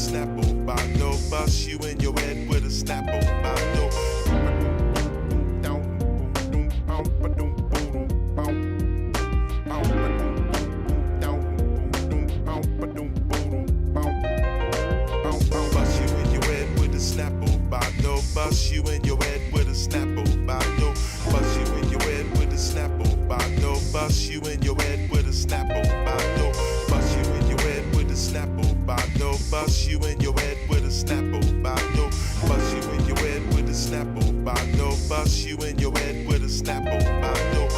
snapple. Bando, bust you in your head with a snapple. Bando. Bust you in your head with a snapple, bando. Bust you in your head with a snapple, bando. Bust you in your head with a snapple, bando. Bust you in your head with a snapple, bando. Bust you in your head with a snapple, bando. Bust you in your head with a snapple, bando. Bust you in your head with a snapple, bando.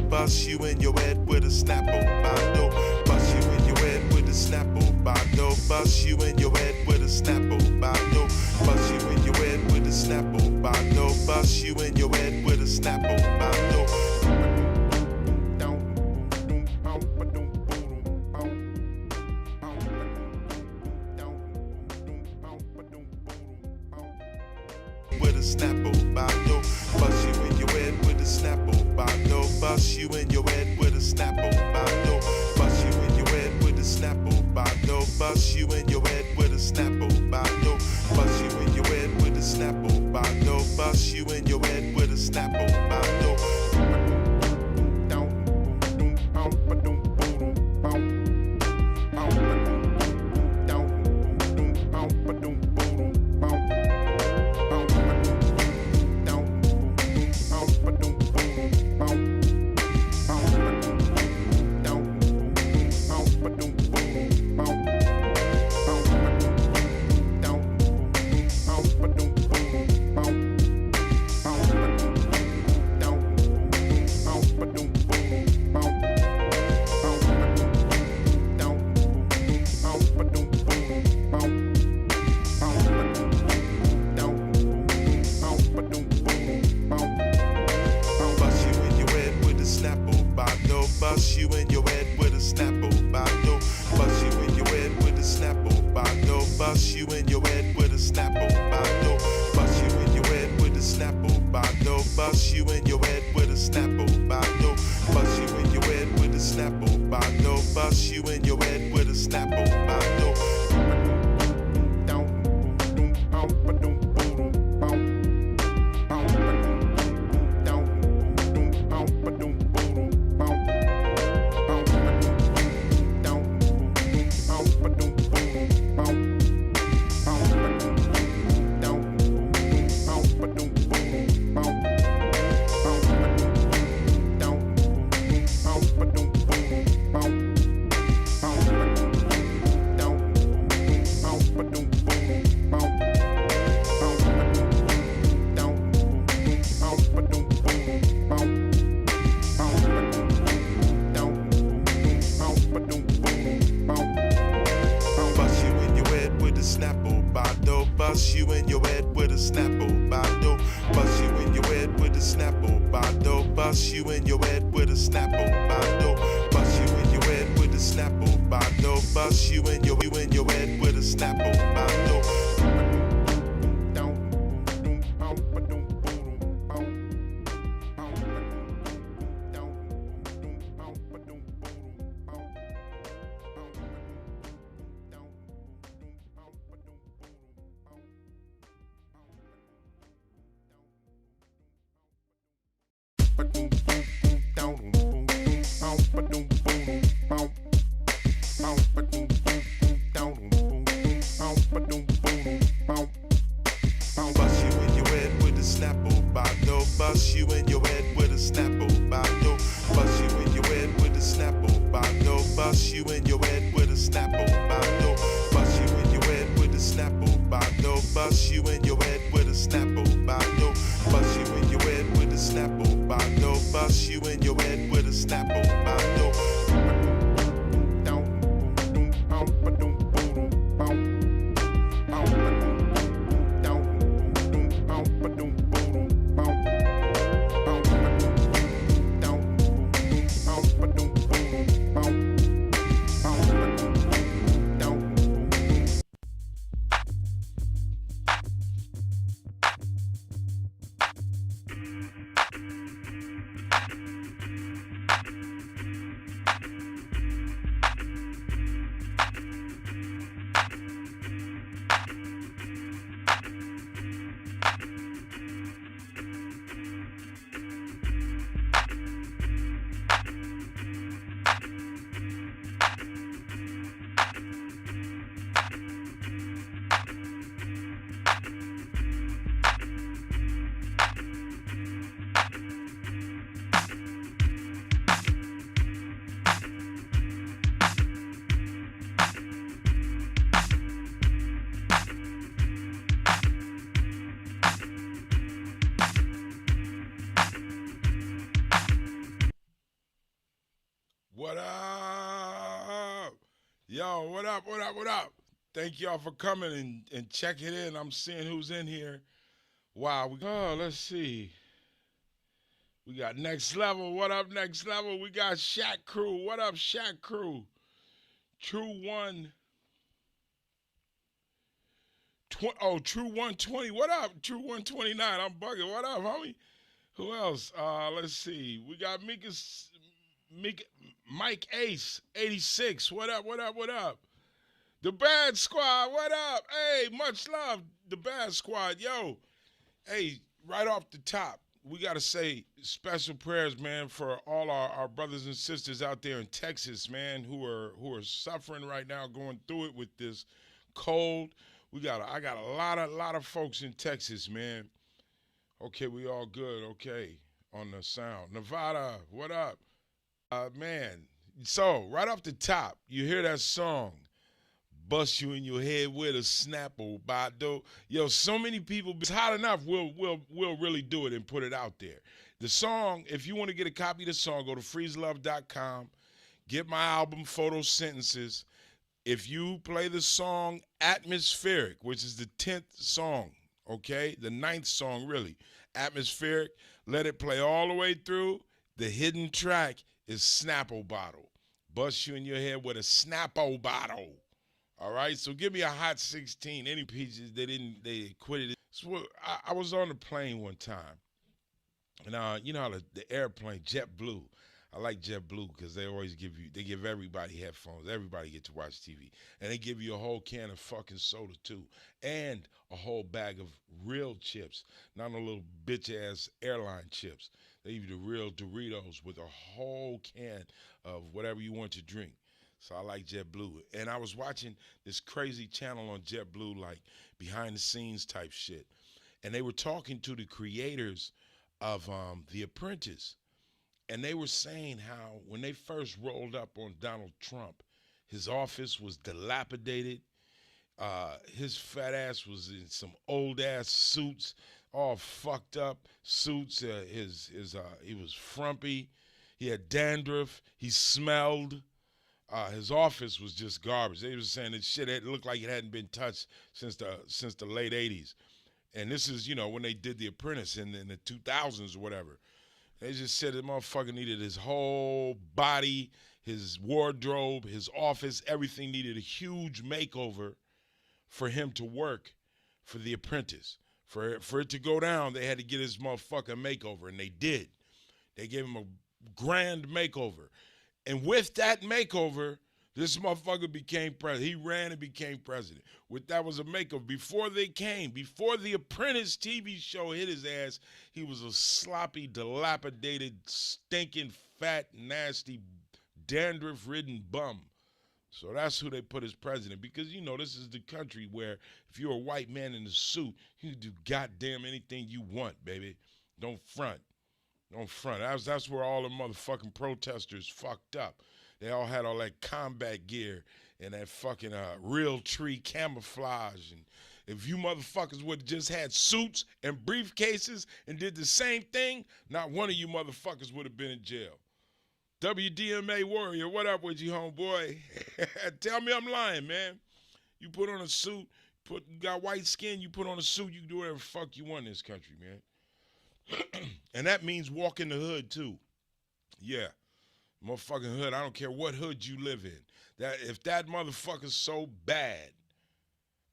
Bust you in your head with a snapple, bando. Bust you in your head with a snapple, bando. Bust you in your head with a snapple, bando. Bust you in your head with a snapple, bando. Bust you in your head with a snapple, bando. With a snapple, bando. Bust you in your head with a snapple, bando. Bust you in your head with a snapple, bando. Bust you in your head with a snapple, bando. Bust you in your head with a snapple, bando. Bust you in your head with a snapple, bando. Bust you in your head with a snapple, bando. Bust you in your head with a snapple, bando. Bust you in your head with a snapple, bando. Bust you in your head with a snapple, bando. Bust you in your head with a snapple, bando. Bust you in your head with a snapple, bando. Bust you in your head with a snapple, bando. Bust you in your head with a snapple, bando. Bust you in your head with a snapple, bando. Bust you in your head with a snapple, bando. Bust you in your head with a snapple, bando. Bust you in your head with a snapple, bando. Bust you in your head with a snapple, bando. Bust you in your head with a snapple, bando. Bust you in your head with a snapple, bando. Bust you in your head with a snapple, bando. Bust you in your head with a snapple, bando. Bust you in your head with a snapple, bando. Bust you in your head with a snapple, bando. Bust you in your head with a snapple, bando. Bust you in your head with a snapple, bando. up? What up? What up? Thank y'all for coming and checking in. I'm seeing who's in here. Wow. Let's see. We got Next Level. What up, Next Level? We got Shaq Crew. What up, Shaq Crew? True One. True 120. What up? True 129. I'm bugging. What up, homie? Who else? Let's see. We got Mike Ace, 86. What up? What up? What up? The Bad Squad. What up? Hey, much love. The Bad Squad. Yo, hey, right off the top, we got to say special prayers, man, for all our brothers and sisters out there in Texas, man, who are suffering right now, going through it with this cold. I got a lot of folks in Texas, man. Okay, we all good. Okay, on the sound. Nevada, what up? Man, so right off the top, you hear that song, Bust You in Your Head with a Snapple by Do. Yo, so many people, it's hot enough, we'll really do it and put it out there. The song, if you want to get a copy of the song, go to freezluv.com, get my album, Photo Sentences. If you play the song Atmospheric, which is the 10th song, okay, the 9th song really, Atmospheric, let it play all the way through. The hidden track is Snapple Bottle. Bust You in Your Head with a Snapple Bottle. All right, so give me a hot 16. Any peaches, they quitted it. So I was on the plane one time, and you know how the airplane, JetBlue. I like JetBlue because they give everybody headphones. Everybody get to watch TV. And they give you a whole can of fucking soda too. And a whole bag of real chips. Not no little bitch ass airline chips. They give you the real Doritos with a whole can of whatever you want to drink. So I like JetBlue. And I was watching this crazy channel on JetBlue, like behind the scenes type shit. And they were talking to the creators of The Apprentice. And they were saying how when they first rolled up on Donald Trump, his office was dilapidated. His fat ass was in some old ass suits, all fucked up suits. He was frumpy. He had dandruff. He smelled. His office was just garbage. They were saying that shit it looked like it hadn't been touched since the late '80s. And this is, when they did The Apprentice in the 2000s or whatever. They just said the motherfucker needed his whole body, his wardrobe, his office, everything needed a huge makeover for him to work for The Apprentice. For it to go down, they had to get his motherfucking makeover, and they did. They gave him a grand makeover. And with that makeover, this motherfucker became president. He ran and became president. That was a makeover. Before The Apprentice TV show hit his ass, he was a sloppy, dilapidated, stinking, fat, nasty, dandruff-ridden bum. So that's who they put as president. Because, this is the country where if you're a white man in a suit, you can do goddamn anything you want, baby. Don't front. Don't front. That's where all the motherfucking protesters fucked up. They all had all that combat gear and that fucking real tree camouflage. And if you motherfuckers would have just had suits and briefcases and did the same thing, not one of you motherfuckers would have been in jail. WDMA Warrior, what up with you, homeboy? Tell me I'm lying, man. You put on a suit, you got white skin, you put on a suit, you can do whatever the fuck you want in this country, man. And that means walk in the hood, too. Yeah. Motherfucking hood, I don't care what hood you live in. If that motherfucker's so bad,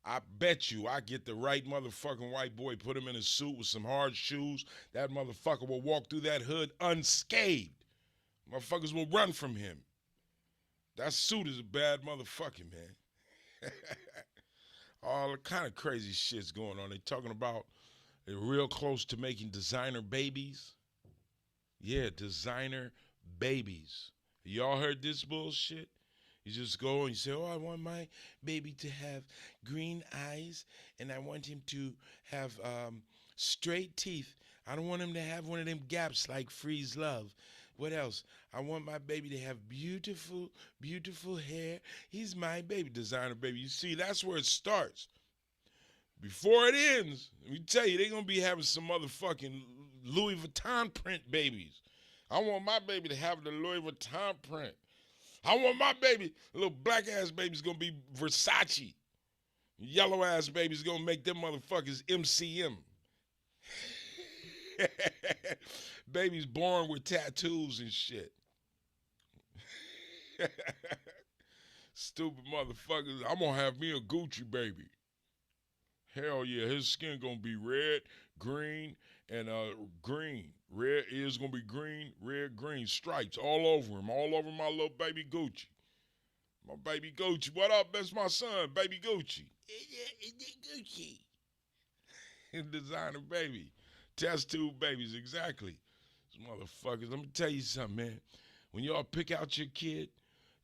I bet you I get the right motherfucking white boy, put him in a suit with some hard shoes, that motherfucker will walk through that hood unscathed. Motherfuckers will run from him. That suit is a bad motherfucker, man. All kind of crazy shit's going on. They talking about they're real close to making designer babies. Yeah, designer babies. Y'all heard this bullshit? You just go and you say, I want my baby to have green eyes and I want him to have straight teeth. I don't want him to have one of them gaps like Freez Luv. What else? I want my baby to have beautiful, beautiful hair. He's my baby, designer baby. You see, that's where it starts. Before it ends, let me tell you, they're going to be having some motherfucking Louis Vuitton print babies. I want my baby to have the Louis Vuitton print. I want my baby, little black ass baby's gonna be Versace. Yellow ass baby's gonna make them motherfuckers MCM. Baby's born with tattoos and shit. Stupid motherfuckers. I'm gonna have me a Gucci baby. Hell yeah, his skin gonna be red, green, and green. Red is gonna be green, red, green stripes all over him, all over my little baby Gucci. My baby Gucci. What up? That's my son, baby Gucci. Gucci. Designer baby. Test tube babies, exactly. These motherfuckers. Let me tell you something, man. When y'all pick out your kid,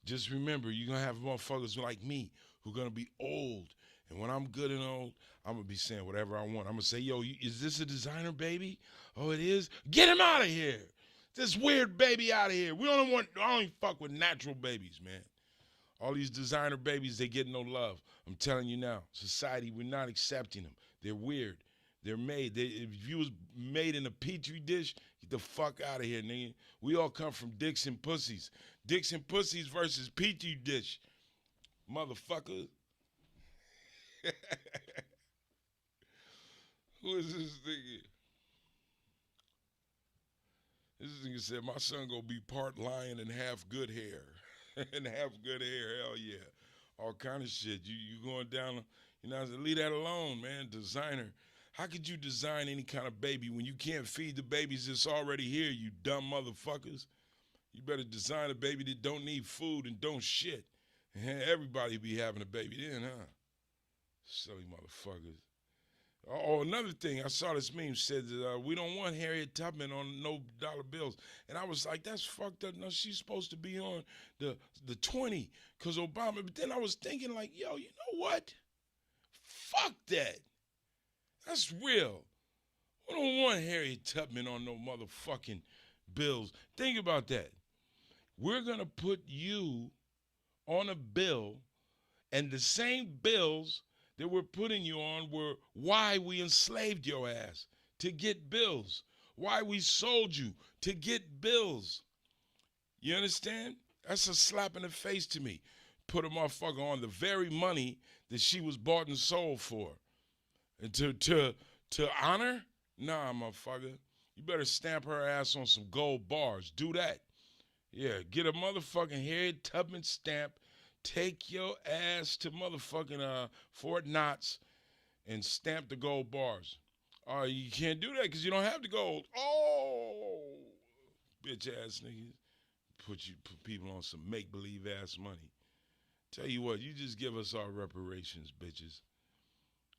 just remember you're gonna have motherfuckers like me who gonna be old. And when I'm good and old, I'm gonna be saying whatever I want. I'm gonna say, yo, is this a designer baby? Oh, it is? Get him out of here. This weird baby out of here. I don't fuck with natural babies, man. All these designer babies, they get no love. I'm telling you now, society, we're not accepting them. They're weird. They're made. If you was made in a petri dish, get the fuck out of here, nigga. We all come from dicks and pussies. Dicks and pussies versus petri dish. Motherfucker. Who is this nigga? This nigga said, my son gonna be part lion and half good hair. And half good hair, hell yeah. All kind of shit. You going down, leave that alone, man. Designer. How could you design any kind of baby when you can't feed the babies that's already here, you dumb motherfuckers? You better design a baby that don't need food and don't shit. Everybody be having a baby then, huh? Silly motherfuckers. Oh, another thing, I saw this meme said that we don't want Harriet Tubman on no dollar bills. And I was like, that's fucked up. No, she's supposed to be on the 20 because Obama. But then I was thinking like, yo, you know what? Fuck that. That's real. We don't want Harriet Tubman on no motherfucking bills. Think about that. We're going to put you on a bill, and the same bills that we're putting you on were why we enslaved your ass, to get bills. Why we sold you, to get bills. You understand? That's a slap in the face to me. Put a motherfucker on the very money that she was bought and sold for. And to honor? Nah, motherfucker. You better stamp her ass on some gold bars. Do that. Yeah, get a motherfucking Harriet Tubman stamp. Take your ass to motherfucking Fort Knox and stamp the gold bars. You can't do that because you don't have the gold. Oh, bitch ass niggas. Put people on some make-believe ass money. Tell you what, you just give us our reparations, bitches.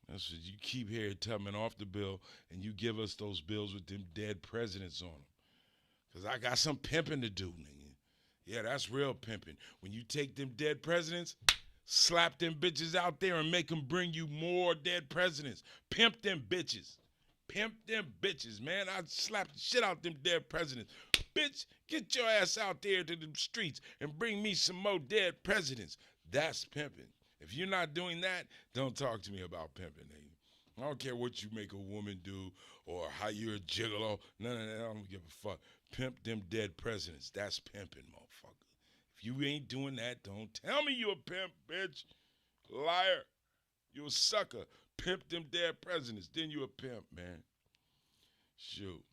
That's what you keep Harriet Tubman off the bill and you give us those bills with them dead presidents on them. Because I got some pimping to do, nigga. Yeah, that's real pimping. When you take them dead presidents, slap them bitches out there and make them bring you more dead presidents. Pimp them bitches. Pimp them bitches, man. I'd slap the shit out them dead presidents. Bitch, get your ass out there to the streets and bring me some more dead presidents. That's pimping. If you're not doing that, don't talk to me about pimping, nigga. I don't care what you make a woman do or how you're a gigolo. None of that. I don't give a fuck. Pimp them dead presidents. That's pimping, motherfucker. If you ain't doing that, don't tell me you a pimp, bitch. Liar. You a sucker. Pimp them dead presidents. Then you a pimp, man. Shoot.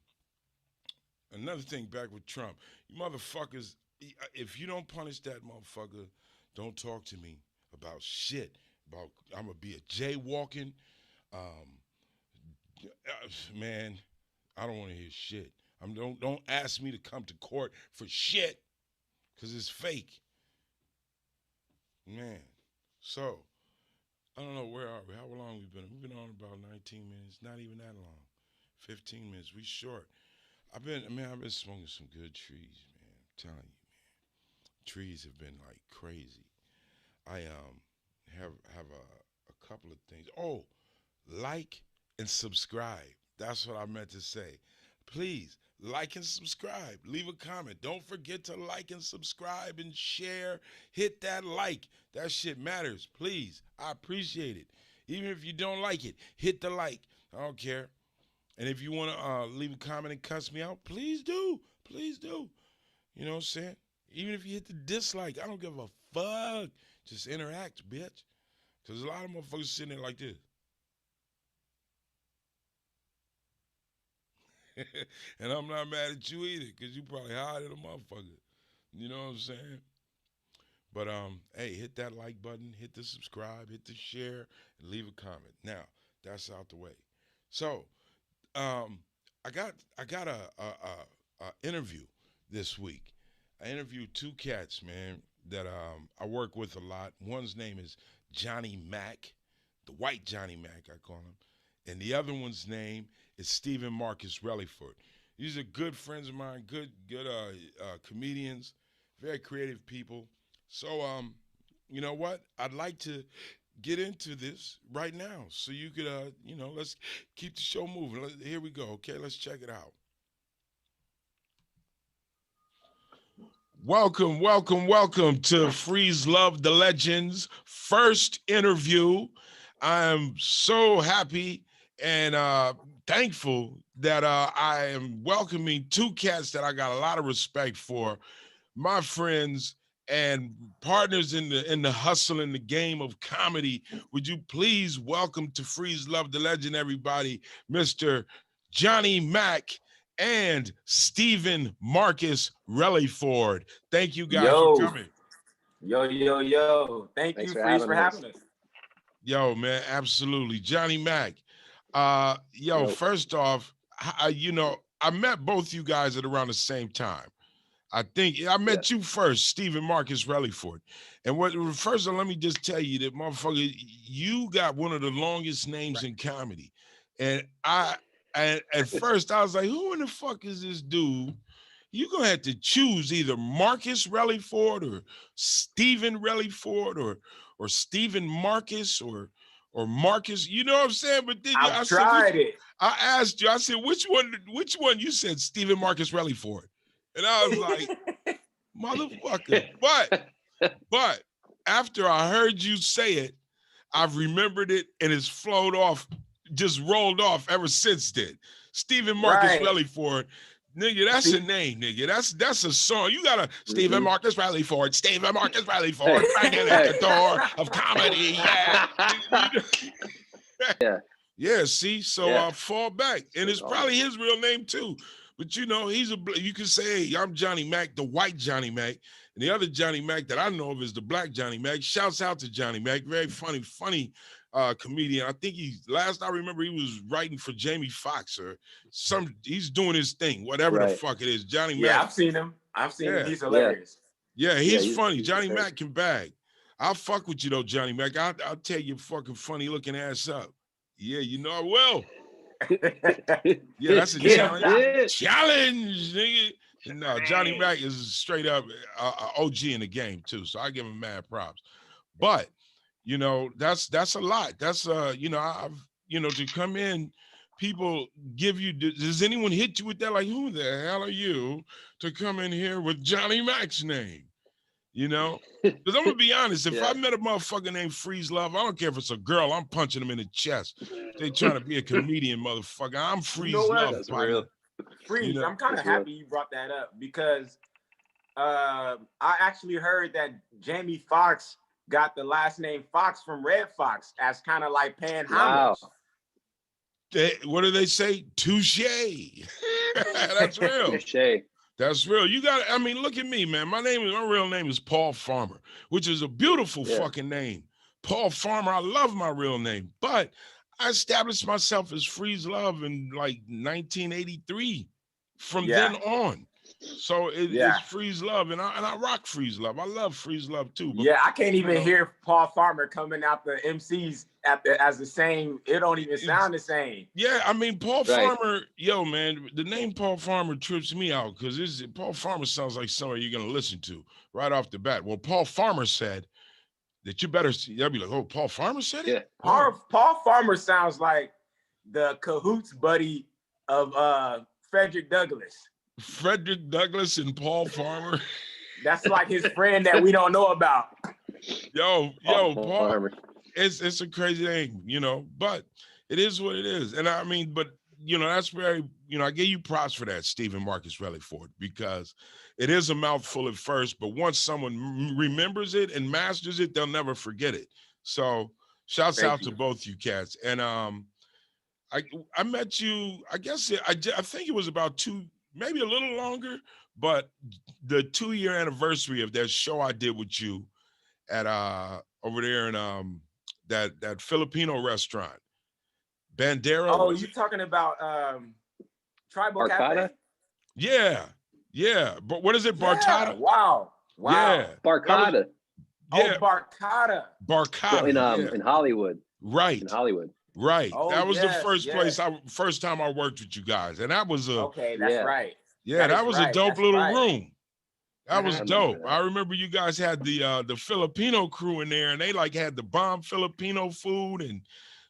Another thing back with Trump. You motherfuckers, if you don't punish that motherfucker, don't talk to me about shit. I'm going to be a jaywalking. Man, I don't want to hear shit. Don't ask me to come to court for shit because it's fake. Man, so, I don't know, where are we? How long we been? We've been on about 19 minutes. Not even that long. 15 minutes. We short. I've been smoking some good trees, man. I'm telling you, man. Trees have been like crazy. I have a couple of things. Oh, like and subscribe. That's what I meant to say. Please, like and subscribe. Leave a comment. Don't forget to like and subscribe and share. Hit that like. That shit matters. Please. I appreciate it. Even if you don't like it, hit the like. I don't care. And if you want to leave a comment and cuss me out, please do. Please do. You know what I'm saying? Even if you hit the dislike, I don't give a fuck. Just interact, bitch. Because a lot of motherfuckers sitting there like this. And I'm not mad at you either, because you probably higher than a motherfucker. You know what I'm saying? But hey, hit that like button, hit the subscribe, hit the share, and leave a comment. Now, that's out the way. So, I got a interview this week. I interviewed two cats, man, that I work with a lot. One's name is Johnny Mack, the white Johnny Mack, I call him. And the other one's name is Stephen Marcus Rellyford. These are good friends of mine, good comedians, very creative people. So, you know what? I'd like to get into this right now so you could, let's keep the show moving. Here we go, okay? Let's check it out. Welcome to Freez Luv The Legend's first interview. I'm so happy and thankful that I am welcoming two cats that I got a lot of respect for, my friends and partners in the hustle in the game of comedy. Would you please welcome to Freez Luv The Legend, everybody, Mr. Johnny Mack and Stephen Marcus Rellyford. Thank you guys for coming. Yo. Thanks you, Freez, for having us. Yo, man, absolutely. Johnny Mack. First off, I met both you guys at around the same time. I think I met you first, Stephen Marcus Rellyford. And first of all, let me just tell you that, motherfucker, you got one of the longest names in comedy. And at first I was like, who in the fuck is this dude? You're gonna have to choose either Marcus Rellyford or Stephen Rellyford or Stephen Marcus or Marcus. You know what I'm saying? But then I asked you, I said, which one? You said Stephen Marcus Rellyford. And I was like, motherfucker. But after I heard you say it, I've remembered it and it's flowed off, just rolled off ever since then. Stephen Marcus Rellyford, nigga, that's a name, nigga. That's a song. You gotta Stephen Marcus Rellyford, Stephen Marcus Rellyford, banging at the door of comedy. Yeah. See, so fall back, and it's probably his real name too. But you know, you can say, hey, I'm Johnny Mack, the white Johnny Mack. And the other Johnny Mack that I know of is the black Johnny Mack. Shouts out to Johnny Mack, very funny comedian. I think last I remember, he was writing for Jamie Foxx or he's doing his thing, whatever the fuck it is. Johnny Mack. Yeah, I've seen him. He's hilarious. Yeah, he's funny. Johnny Mack can bag. I'll fuck with you though, Johnny Mack. I'll tell your fucking funny looking ass up. Yeah, you know I will. Yeah, that's a challenge, nigga. No, Johnny Mack is straight up OG in the game too, so I give him mad props. But you know, that's a lot. That's to come in, people give you. Does anyone hit you with that? Like, who the hell are you to come in here with Johnny Mack's name? You know, because I'm gonna be honest. If I met a motherfucker named Freez Luv, I don't care if it's a girl, I'm punching him in the chest. They trying to be a comedian, motherfucker. I'm Freez Luv. That's real. Freez, I'm kind of happy you brought that up because I actually heard that Jamie Foxx got the last name Fox from Red Fox as kind of like paying homage. What do they say? Touche. That's real. Touche. That's real. You got. I mean, look at me, man. My real name is Paul Farmer, which is a beautiful fucking name. Paul Farmer. I love my real name, but I established myself as Freez Luv in like 1983. From then on, so it's Freez Luv, and I rock Freez Luv. I love Freez Luv too. But, I can't even hear Paul Farmer coming out the MCs as the same. It don't even sound the same. Yeah, I mean Paul Farmer. Yo, man, the name Paul Farmer trips me out because Paul Farmer sounds like somebody you're gonna listen to right off the bat. Well, Paul Farmer said that you better. They'll be like, oh, Paul Farmer said it. Yeah, Paul Farmer sounds like the cahoots buddy of Frederick Douglass. Frederick Douglass and Paul Farmer. That's like his friend that we don't know about. Yo, Paul. It's a crazy name, you know, but it is what it is. And I mean, but that's very, I give you props for that, Stephen Marcus Rellyford, because it is a mouthful at first, but once someone remembers it and masters it, they'll never forget it. So shouts Thank out to you. both you cats. And I met you, I guess I think it was about maybe a little longer, but the 2-year anniversary of that show I did with you at over there in that Filipino restaurant. Bandera, Oh, was you it? talking about Tribal Barcata? Cafe? Yeah. But what is it, Yeah. Bartada? Wow. Yeah. Barcata. Oh, Yeah, Barcata. Barcata. Yeah. In Hollywood. Right. In Hollywood. Right. Oh, That was the yes, first yes. time I worked with you guys. And that was Okay, that's Yeah. right. that was a dope That's little right. room. That was I Mhm. remember dope. that. I remember you guys had the Filipino crew in there, and they like had the bomb Filipino food, and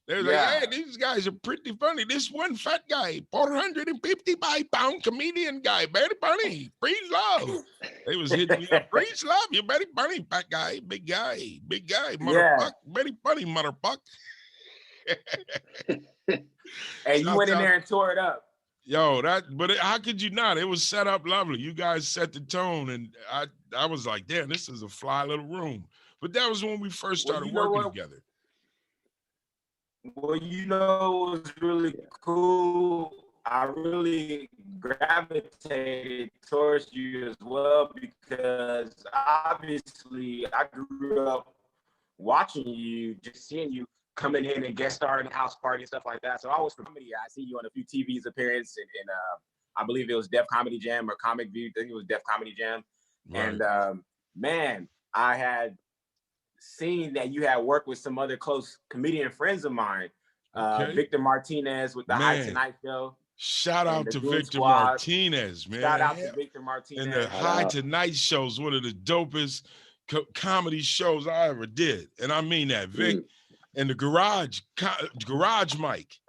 they was like, Yeah. hey, these guys are pretty funny. This one fat guy, 455-pound comedian guy, very funny. Freez Luv. They was hitting me up. Freez Luv, you very funny, fat guy, big guy, Yeah. motherfucker, very funny, motherfucker. Hey, you Shouts went in out. there and tore it up. Yo, how could you not? It was set up lovely. You guys set the tone, and I was like, damn, this is a fly little room. But that was when we first Well, started you know working what? together. Well, you know what was really cool? I really gravitated towards you as well because obviously I grew up watching you, just seeing you coming in and guest starring in house party and stuff like that. So I was for comedy. I see you on a few TV's appearance and I believe it was Def Comedy Jam or Comic View. I think it was Def Comedy Jam. Right. And man, I had seen that you had worked with some other close comedian friends of mine. Okay. Victor Martinez with the High Man. Tonight Show. Shout and out the to Goon Victor Squad. Martinez, man. Shout out to Victor And Martinez. the High Tonight Show's one of the dopest comedy shows I ever did. And I mean that, Vic. And the Garage Mike.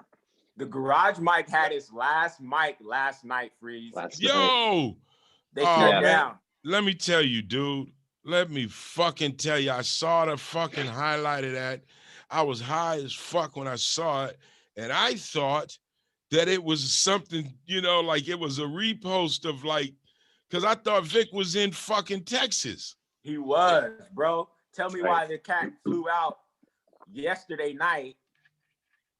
The Garage Mike had his last mic last night, Freeze. Yo! They shut down. Let me tell you, dude. Let me fucking tell you. I saw the fucking highlight of that. I was high as fuck when I saw it. And I thought that it was something, like it was a repost of because I thought Vic was in fucking Texas. He was, bro. Tell me why the cat flew out yesterday night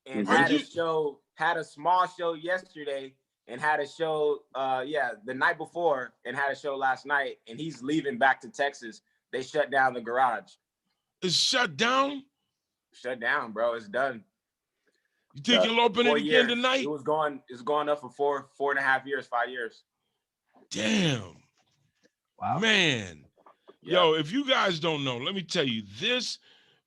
and had a small show yesterday and had a show the night before and had a show last night, and he's leaving back to Texas. They shut down the garage. It's shut down? Shut down, bro. It's done. You think you'll open it again tonight? It's going up for 4.5 years, 5 years. Damn. Wow. Man. Yeah. Yo, if you guys don't know, let me tell you, this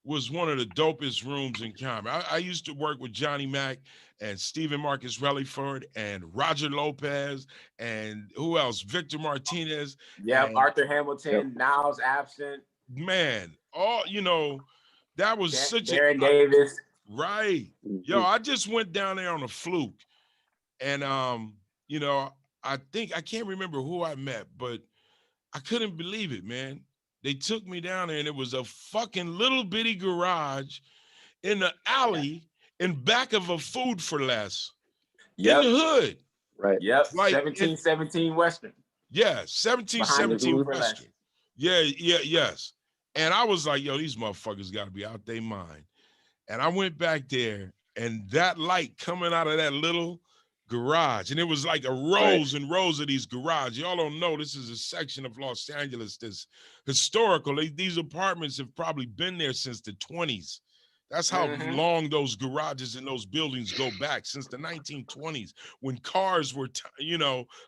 was one of the dopest rooms in comedy. I used to work with Johnny Mac and Stephen Marcus Rellyford and Roger Lopez and who else? Victor Martinez. Yeah, Arthur Hamilton, Niles absent. Man, that was such Darren Davis. Right. Yo, I just went down there on a fluke. And I can't remember who I met, but I couldn't believe it, man. They took me down there and it was a fucking little bitty garage in the alley in back of a Food for Less in the hood. Right. Yep. 1717 Western. Yeah, 1717 Western. Yes. And I was like, yo, these motherfuckers got to be out their mind. And I went back there and that light coming out of that little garage, and it was like a rows and rows of these garages. Y'all don't know, this is a section of Los Angeles that's historical. These apartments have probably been there since the 20s. That's how long those garages and those buildings go back, since the 1920s, when cars were,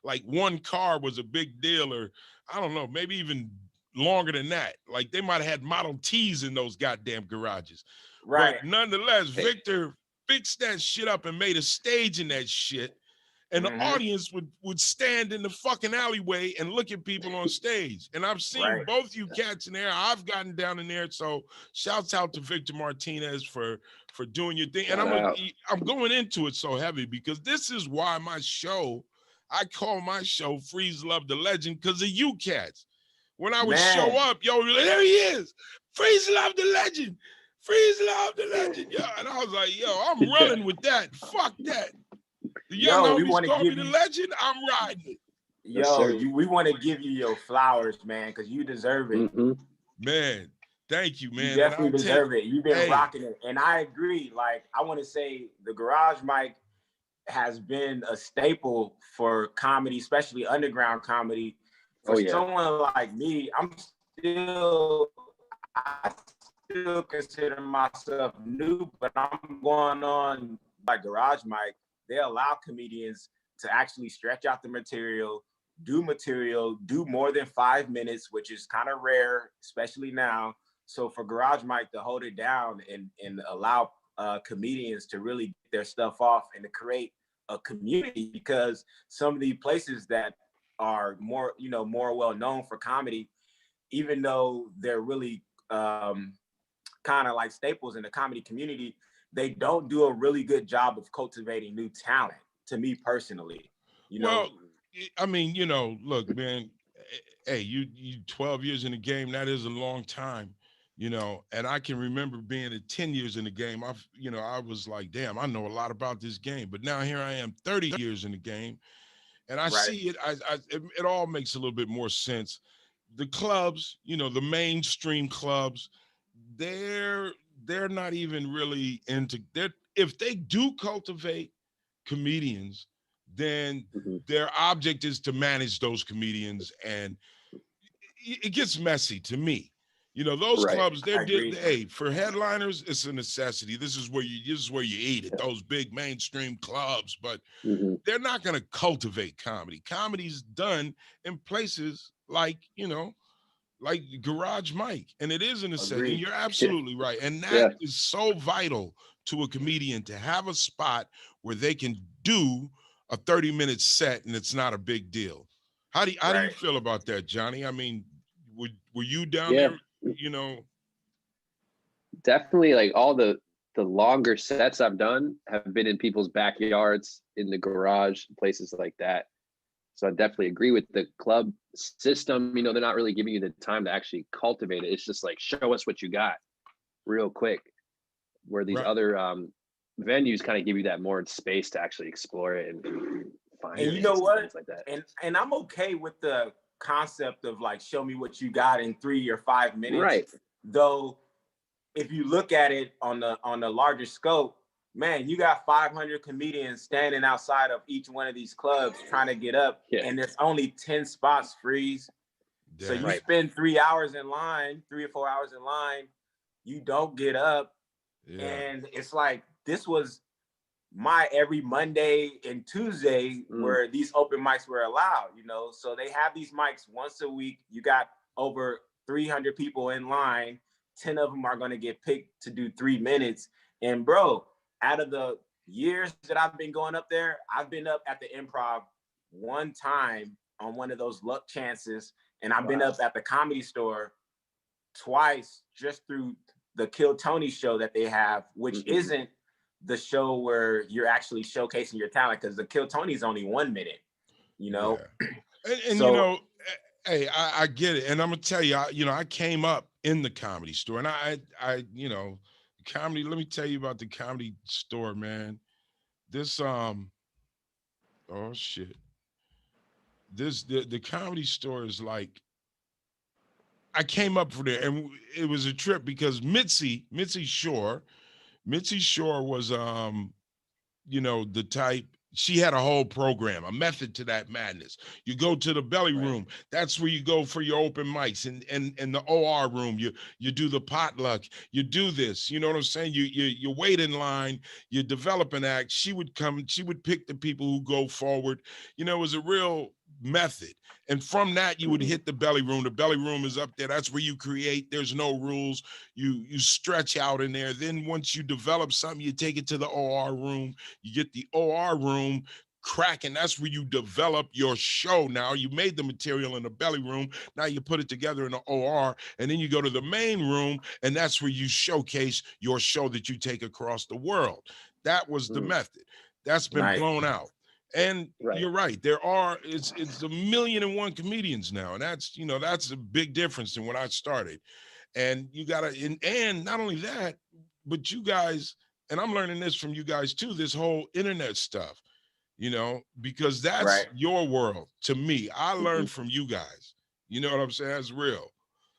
like one car was a big deal, or I don't know, maybe even longer than that. Like they might have had Model Ts in those goddamn garages. Right. But nonetheless, Victor fixed that shit up and made a stage in that shit. And the audience would stand in the fucking alleyway and look at people on stage. And I've seen both you cats in there. I've gotten down in there. So shouts out to Victor Martinez for doing your thing. And I'm going into it so heavy because this is why I call my show Freez Luv The Legend, because of you cats. When I would show up, yo, there he is. Freez Luv The Legend. Freez Luv The Legend. Yo. And I was like, yo, I'm running with that. Fuck that. The young Yo, we homies want to call me give the you, legend. I'm riding it. Yes, sir. we want to give you your flowers, man, because you deserve it. Mm-hmm. Man, thank you, You man. And definitely I'll tell you, deserve it. You've been hey, rocking it. And I agree. Like, I want to say the garage mic has been a staple for comedy, especially underground comedy. For someone like me, I still consider myself new, but I'm going on like garage mic. They allow comedians to actually stretch out the material, do more than 5 minutes, which is kind of rare, especially now. So for garage mic to hold it down and allow comedians to really get their stuff off and to create a community, because some of the places that are more, more well known for comedy, even though they're really kind of like staples in the comedy community, they don't do a really good job of cultivating new talent, to me personally. well, I mean, look, man, hey, you 12 years in the game, that is a long time, and I can remember being at 10 years in the game. I was like, damn, I know a lot about this game. But now here I am 30 years in the game, and I see it. It all makes a little bit more sense. The clubs, the mainstream clubs, they're not even really into that. If they do cultivate comedians, then Mm-hmm. their object is to manage those comedians, and it gets messy to me. Those Right. clubs, I agree. hey, for headliners, it's a necessity. This is where you eat at those big mainstream clubs, but Mm-hmm. they're not going to cultivate comedy. Comedy's done in places like, like Garage Mike, and it is a necessity. And Agreed. you're absolutely right. And Yeah. that is so vital to a comedian, to have a spot where they can do a 30-minute set and it's not a big deal. How do you feel about that, Johnny? I mean, were you down Yeah. there, Definitely, like all the longer sets I've done have been in people's backyards, in the garage, places like that. So I definitely agree with the club system. They're not really giving you the time to actually cultivate it. It's just like, show us what you got real quick. Where these right? other venues kind of give you that more space to actually explore it and find And you know what? things like that. And I'm okay with the concept of like, show me what you got in 3 or 5 minutes. Right. Though, if you look at it on the larger scope, man, you got 500 comedians standing outside of each one of these clubs trying to get up, and there's only 10 spots, Freeze. Damn. So you spend 3 hours in line, 3 or 4 hours in line, you don't get up. Yeah. And it's like, this was my every Monday and Tuesday where these open mics were allowed, So they have these mics once a week. You got over 300 people in line. 10 of them are going to get picked to do 3 minutes. And bro, out of the years that I've been going up there, I've been up at the Improv one time on one of those luck chances. And I've been up at the Comedy Store twice just through the Kill Tony show that they have, which isn't the show where you're actually showcasing your talent, because the Kill Tony is only 1 minute, Yeah. And so, hey, I get it. And I'm gonna tell you, I came up in the Comedy Store, and I comedy. Let me tell you about the Comedy Store, man. This oh shit. The Comedy Store is like, I came up for there, and it was a trip because Mitzi Shore was the type. She had a whole program, a method to that madness. You go to the belly room. That's where you go for your open mics, and the OR room. You do the potluck. You do this. You know what I'm saying? You wait in line. You develop an act. She would come. She would pick the people who go forward. It was a real method. And from that, you would hit the belly room. The belly room is up there. That's where you create. There's no rules. You stretch out in there. Then once you develop something, you take it to the OR room. You get the OR room cracking. That's where you develop your show. Now you made the material in the belly room. Now you put it together in the OR, and then you go to the main room, and that's where you showcase your show that you take across the world. That was the method. That's been blown out. And you're right. It's 1,000,001 comedians now. And that's a big difference than when I started. And you gotta, and not only that, but you guys, and I'm learning this from you guys too, this whole internet stuff. you know, because that's Right. your world. To me, I learned from you guys. You know what I'm saying? That's real.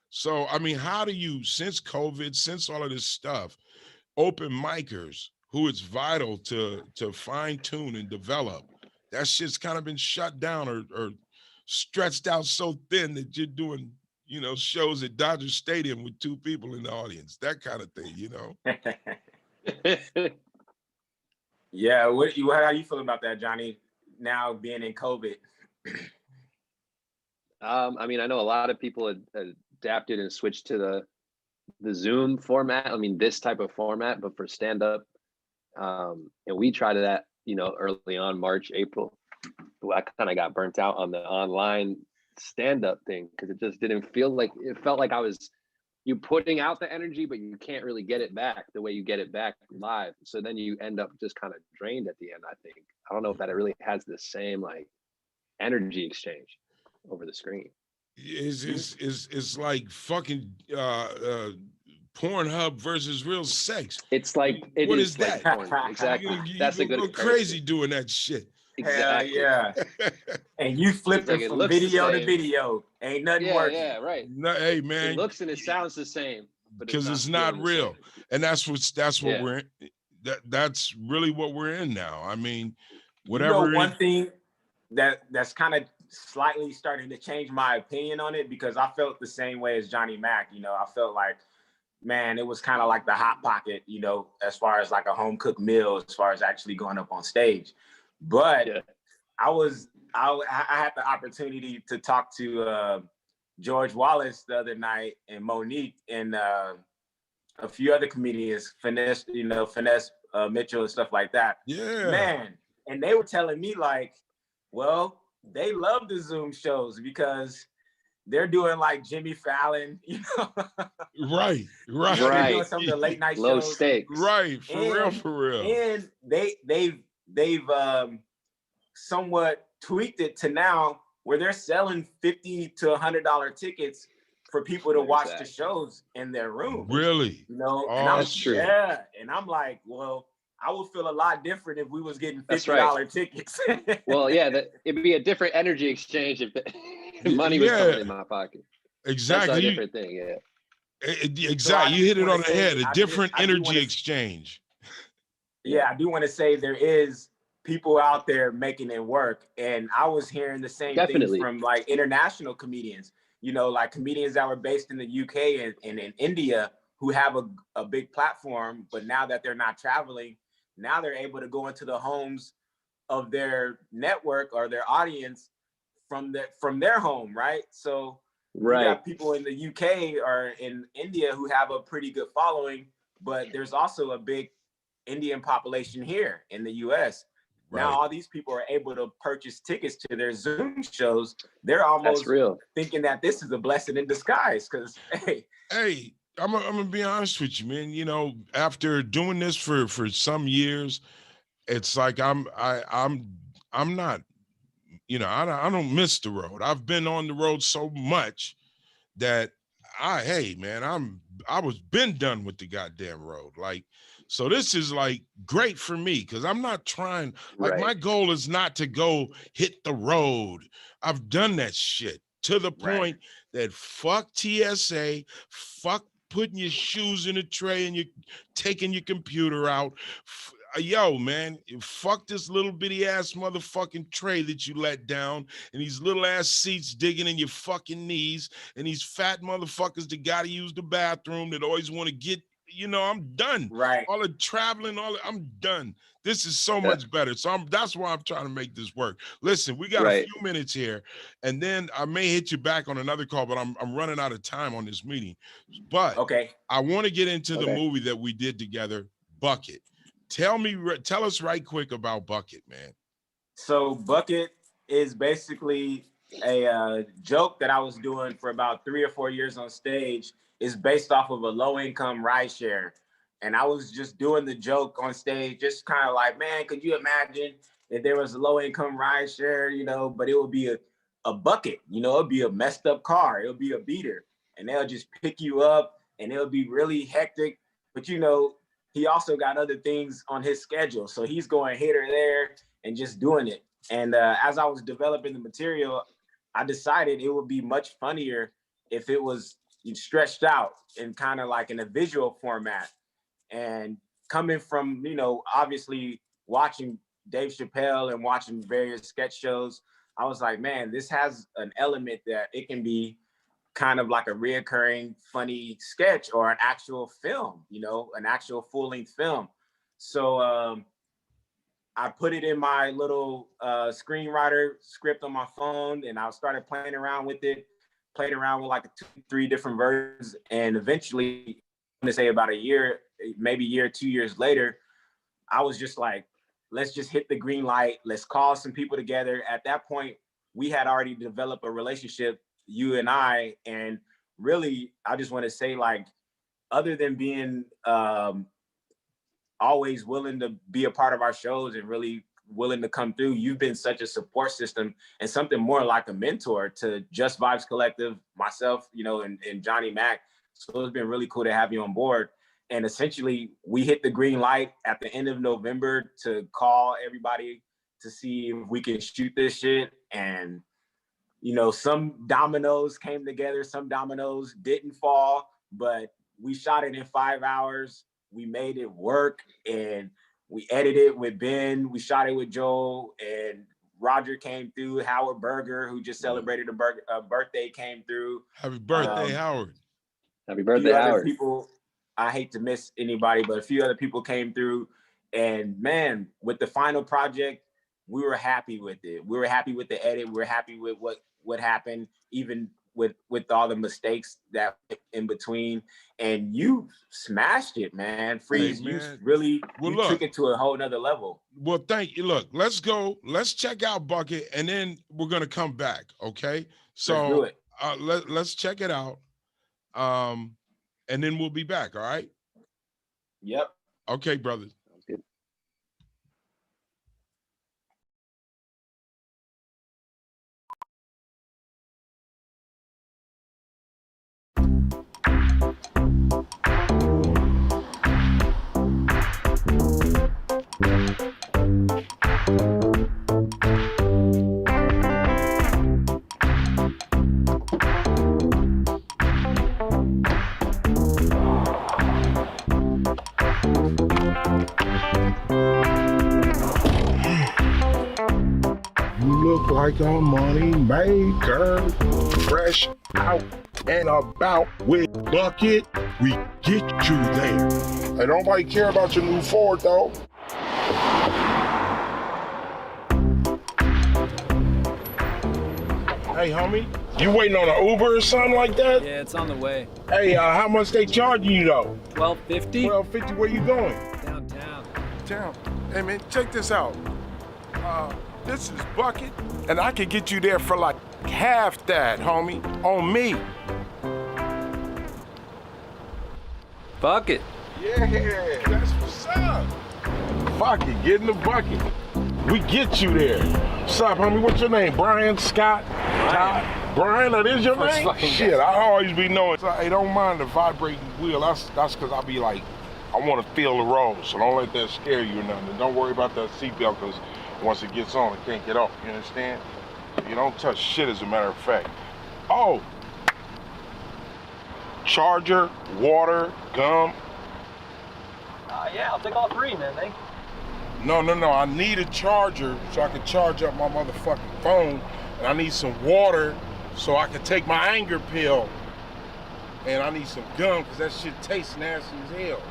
So, I mean, how do you, since COVID, since all of this stuff, open micers, who it's vital to fine tune and develop, that shit's kind of been shut down or stretched out so thin that you're doing, you know, shows at Dodger Stadium with 2 people in the audience, that kind of thing, you know? Yeah, how you feel about that, Johnny? Now being in COVID. I mean, I know a lot of people had adapted and switched to the Zoom format. I mean, this type of format, but for stand up, and we tried that, you know, early on, March, April. But I kind of got burnt out on the online stand up thing because it just didn't feel like, it felt like you putting out the energy, but you can't really get it back the way you get it back live. So then you end up just kind of drained at the end, I think. I don't know if that really has the same like energy exchange over the screen. It's like fucking Pornhub versus real sex. It's like, what is like that? porn. Exactly. That's a good go crazy doing that shit. Exactly. Hell yeah. And you flipped like it it from looks the video to same. video. Ain't nothing working. Yeah, right. No, hey man, It looks and it sounds the same, but because it's not feeling the real, same. and that's what Yeah. we're in. That's really what we're in now. I mean, You whatever. know, one thing that's kind of slightly starting to change my opinion on it, because I felt the same way as Johnny Mac. You know, I felt like, man, it was kind of like the Hot Pocket, you know, as far as like a home cooked meal, as far as actually going up on stage. But Yeah. I had the opportunity to talk to George Wallace the other night, and Monique, and a few other comedians, Finesse Mitchell and stuff like that. Yeah, man. And they were telling me like, well, they love the Zoom shows because they're doing like Jimmy Fallon, you know. right. They're doing some of the late night Low shows. stakes. Right, for real. And they've somewhat tweaked it to now where they're selling $50 to $100 tickets for people to watch the shows in their room. Really? You know, Oh, and that's true. Yeah, and I'm like, well, I would feel a lot different if we was getting $50 right. tickets. Well, yeah, it'd be a different energy exchange if the money was coming in my pocket. Exactly. That's a different thing, yeah. Exactly. So you hit it on the head. A different I energy exchange. Yeah, I do want to say there is people out there making it work. And I was hearing the same things from like international comedians, you know, like comedians that were based in the UK and in India who have a big platform, but now that they're not traveling, now they're able to go into the homes of their network or their audience from their home, right? So you got people in the UK or in India who have a pretty good following, but there's also a big Indian population here in the US. Right. Now all these people are able to purchase tickets to their Zoom shows. They're almost thinking that this is a blessing in disguise because, hey, I'm gonna be honest with you, man. You know, after doing this for some years, it's like I'm not, you know, I don't miss the road. I've been on the road so much that I was been done with the goddamn road. Like, so this is like great for me because I'm not trying, like my goal is not to go hit the road. I've done that shit to the point that fuck TSA, fuck putting your shoes in a tray and you're taking your computer out. Yo, man, fuck this little bitty ass motherfucking tray that you let down and these little ass seats digging in your fucking knees and these fat motherfuckers that gotta use the bathroom that always want to get, you know, I'm done. Right. All the traveling, I'm done. This is so much better. So that's why I'm trying to make this work. Listen, we got a few minutes here and then I may hit you back on another call, but I'm running out of time on this meeting. But I want to get into the movie that we did together, Bucket. Tell us right quick about Bucket, man. So Bucket is basically a joke that I was doing for about 3 or 4 years on stage. Is based off of a low-income rideshare. And I was just doing the joke on stage, just kind of like, man, could you imagine if there was a low-income rideshare, you know, but it would be a bucket, you know, it'd be a messed up car, it'll be a beater, and they'll just pick you up and it'll be really hectic. But, you know, he also got other things on his schedule. So he's going here or there and just doing it. And as I was developing the material, I decided it would be much funnier if it was stretched out and kind of like in a visual format. And coming from, you know, obviously watching Dave Chappelle and watching various sketch shows, I was like, man, this has an element that it can be kind of like a reoccurring funny sketch or an actual film, you know, an actual full-length film. So I put it in my little screenwriter script on my phone, and I started playing around with it, played around with like 2-3 different versions, and eventually, I'm gonna say about a year, maybe a year, 2 years later, I was just like, let's just hit the green light. Let's call some people together. At that point, we had already developed a relationship, you and I, and really, I just want to say, like, other than being always willing to be a part of our shows and really willing to come through, you've been such a support system and something more like a mentor to Just Vibes Collective, myself, you know, and Johnny Mac. So it's been really cool to have you on board. And essentially, we hit the green light at the end of November to call everybody to see if we can shoot this shit. And, you know, some dominoes came together, some dominoes didn't fall, but we shot it in 5 hours. We made it work, and we edited with Ben. We shot it with Joel, and Roger came through. Howard Berger, who just celebrated a birthday, came through. Happy birthday, Howard. Happy birthday, Howard. People, I hate to miss anybody, but a few other people came through. And man, with the final project, we were happy with it. We were happy with the edit. We were happy with what happened, even with all the mistakes that in between. And you smashed it, man. Freeze, hey, man. You really took it to a whole nother level. Well, thank you. Look, let's go. Let's check out Bucket, and then we're gonna come back. Okay. So let's do it. Let's check it out. And then we'll be back. All right. Yep. Okay, brothers. Sounds good. Look like a money maker, fresh out and about with Bucket. We get you there. Hey, nobody care about your new Ford though. Hey, homie, you waiting on an Uber or something like that? Yeah, it's on the way. Hey, how much they charging you though? $12.50. $12.50. Where you going? Downtown. Hey man, check this out. This is Bucket, and I could get you there for like half that, homie, on me. Bucket. Yeah, that's what's up. Bucket, get in the bucket. We get you there. What's up, homie? What's your name? Brian, Scott? Todd? Brian, that is your name? Shit, I always be knowing. So, hey, don't mind the vibrating wheel. That's because I be like, I want to feel the road, so don't let that scare you or nothing. Don't worry about that seatbelt, because once it gets on, it can't get off, you understand? You don't touch shit, as a matter of fact. Oh, charger, water, gum. Yeah, I'll take all three, man. Thank you. No, I need a charger so I can charge up my motherfucking phone, and I need some water so I can take my anger pill, and I need some gum, because that shit tastes nasty as hell.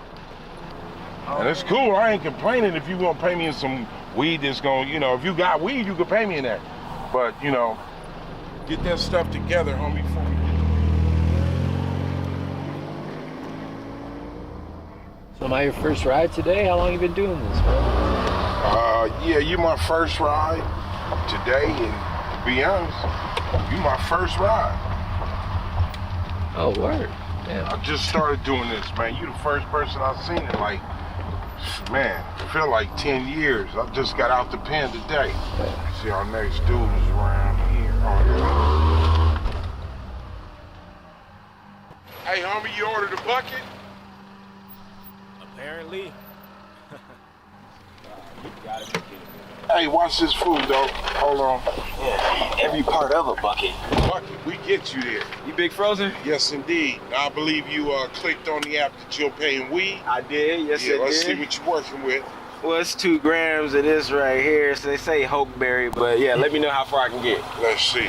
And it's cool, I ain't complaining if you gonna pay me in some weed that's gonna, you know, if you got weed, you can pay me in that. But, you know, get that stuff together, homie, before we So am I your first ride today? How long you been doing this, man? yeah, you my first ride today, and to be honest, you my first ride. Oh, word. Yeah. I just started doing this, man. You the first person I've seen in like, man, I feel like 10 years. I just got out the pen today. See, our next dude is around here. Oh, yeah. Hey, homie, you ordered a bucket? Apparently. You gotta be kidding me. Hey, watch this food, though. Hold on. Yeah, every part of a bucket. Bucket, we get you there. You big frozen? Yes, indeed. I believe you clicked on the app that you're paying weed. I did, yes Yeah, I let's did. see what you're working with. Well, it's 2 grams of this right here. So they say hokeberry, but yeah, let me know how far I can get. Let's see.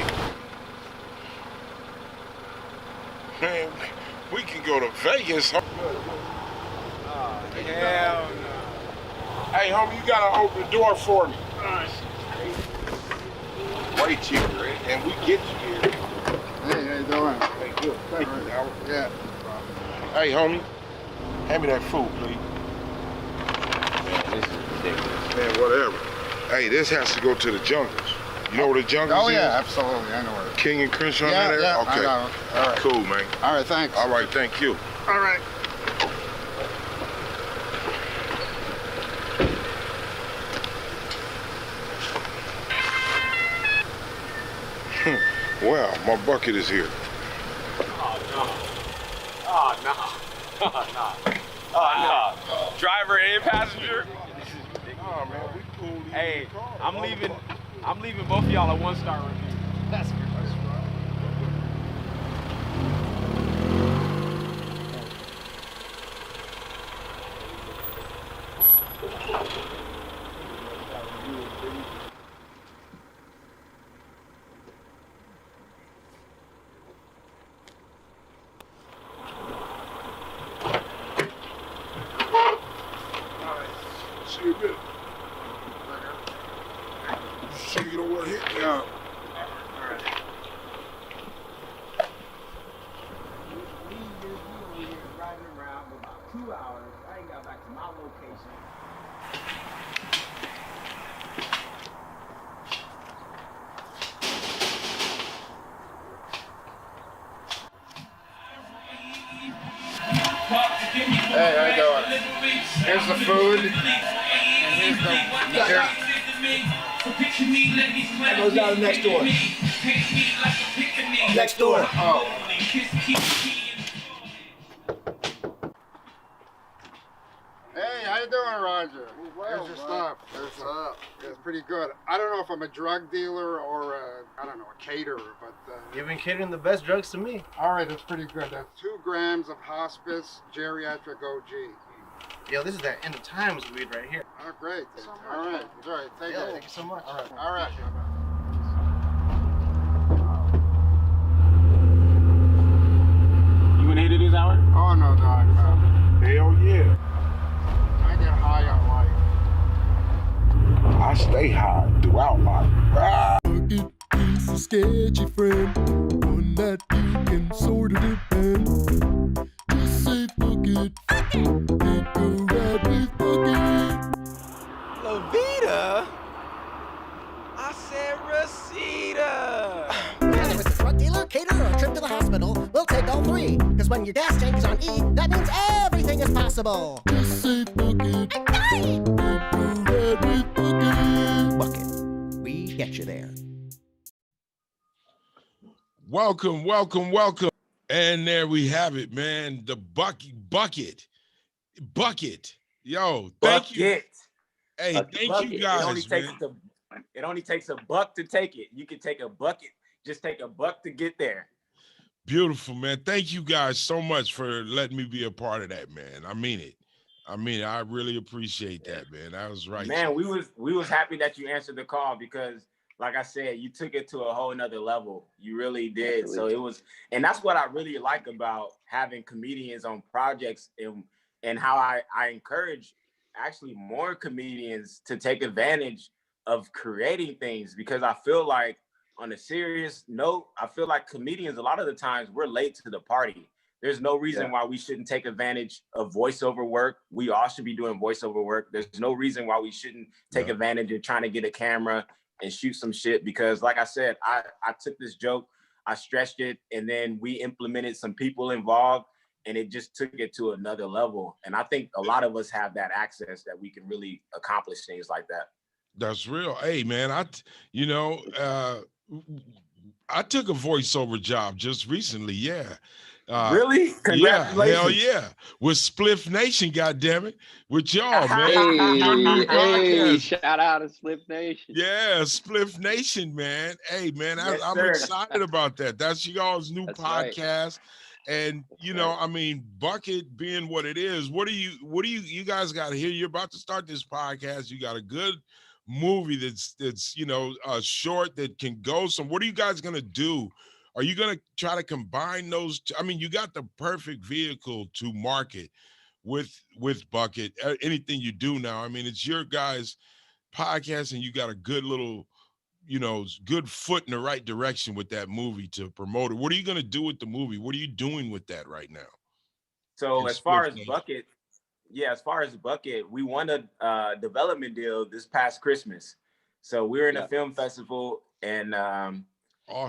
Man, we can go to Vegas. Oh, hell no. Hey, homie, you gotta open the door for me. Way cheaper, and we get you here. Hey, how you doing? Hey, good. Thank you, Howard. Yeah. Hey, homie, hand me that food, please. Man, this is ridiculous. Man, whatever. Hey, this has to go to the jungles. You know where the jungles Oh, is? yeah, absolutely. I know where it is. King and Crenshaw, Yeah, that area? yeah, Okay. I know. All right. Cool, man. All right, thanks. All right, thank you. All right. Well, my bucket is here. Oh, no. Oh, no. Oh, no. Oh, no. Driver and passenger? Oh, man, we cool. Hey, I'm leaving both of y'all a 1-star review. That's good. See you in a minute. See you don't want to hit me. Yeah. Driving around for about 2 hours. I ain't got back to my location. Hey, how you doing? Here's the food. And here's the... Here. That goes down next door. Next door. Oh. Hey, how you doing, Roger? Here's your stuff. It's pretty good. I don't know if I'm a drug dealer or I don't know, a caterer, but You've been catering the best drugs to me. all right, that's pretty good. That's 2 grams of hospice geriatric OG. Yo, this is that end of times weed right here. Oh, great. All right, all right. Thank you. Thank you so much. All right. All right. You gonna hit it this hour? Oh no, dog. Hell yeah. I get high on life. I stay high throughout life. Ah. Bucket is a sketchy friend, one that you can sort of depend. Just say fuck it, take a ride with Bucket. La Vida? I said Rosita. Whether it's a drug dealer, caterer, or a trip to the hospital, we'll take all 3. Because when your gas tank is on E, that means everything is possible. Just say fuck it, take a ride with Bucket. Bucket, we get you there. Welcome. And there we have it, man. The bucket. Yo, thank you. Bucket. Hey, thank Bucket. you guys, It only takes a buck to take it. You can take a bucket. Just take a buck to get there. Beautiful, man. Thank you guys so much for letting me be a part of that, man. I mean it. I really appreciate that, man. That was right. Man, we was happy that you answered the call because, like I said, you took it to a whole nother level. You really did. Absolutely. So it was, and that's what I really like about having comedians on projects and how I encourage actually more comedians to take advantage of creating things, because I feel like, on a serious note, I feel like comedians, a lot of the times we're late to the party. There's no reason why we shouldn't take advantage of voiceover work. We all should be doing voiceover work. There's no reason why we shouldn't take advantage of trying to get a camera and shoot some shit, because like I said, I took this joke, I stretched it, and then we implemented some people involved, and it just took it to another level. And I think a lot of us have that access that we can really accomplish things like that. That's real. Hey, man, I took a voiceover job just recently. Yeah. Really? Yeah, hell Congratulations. yeah. With Spliff Nation, goddammit. With y'all, man. Hey, Your new hey, podcast. shout out to Spliff Nation. Yeah, Spliff Nation, man. Hey, man, Yes, I'm sir. excited about that. That's y'all's new That's right. podcast. And you know, right. I mean, Bucket being what it is, what do you guys got here? You're about to start this podcast. You got a good movie that's you know short that can go some. What are you guys gonna do? Are you gonna try to combine those? I mean, you got the perfect vehicle to market with Bucket. Anything you do now, I mean, it's your guys' podcast, and you got a good little, you know, good foot in the right direction with that movie to promote it. What are you gonna do with the movie? What are you doing with that right now? So in as far Spliff as Nation? Bucket, yeah, as far as Bucket, we won a development deal this past Christmas. So we were in a film festival, and Awesome.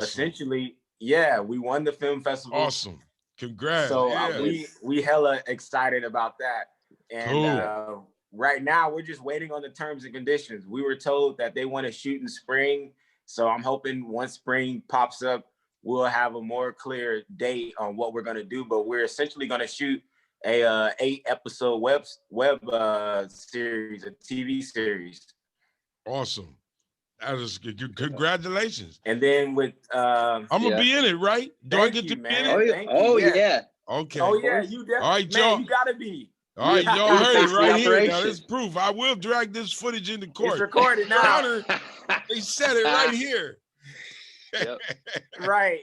essentially, yeah, we won the film festival. Awesome. Congrats. So Yeah. we hella excited about that. And Cool. right now we're just waiting on the terms and conditions. We were told that they want to shoot in spring. So I'm hoping once spring pops up, we'll have a more clear date on what we're gonna do. But we're essentially gonna shoot a 8-episode web series, a TV series. Awesome. That is congratulations. And then with I'm gonna be in it, right? Do I get to be in man. it? Oh yeah. Okay. Oh yeah, you definitely. All right, man, y'all. you gotta be. All right, y'all heard it right here. Now, operation. this proof. I will drag this footage into court. It's recorded now. Counter, they said it right here. Yep. Right.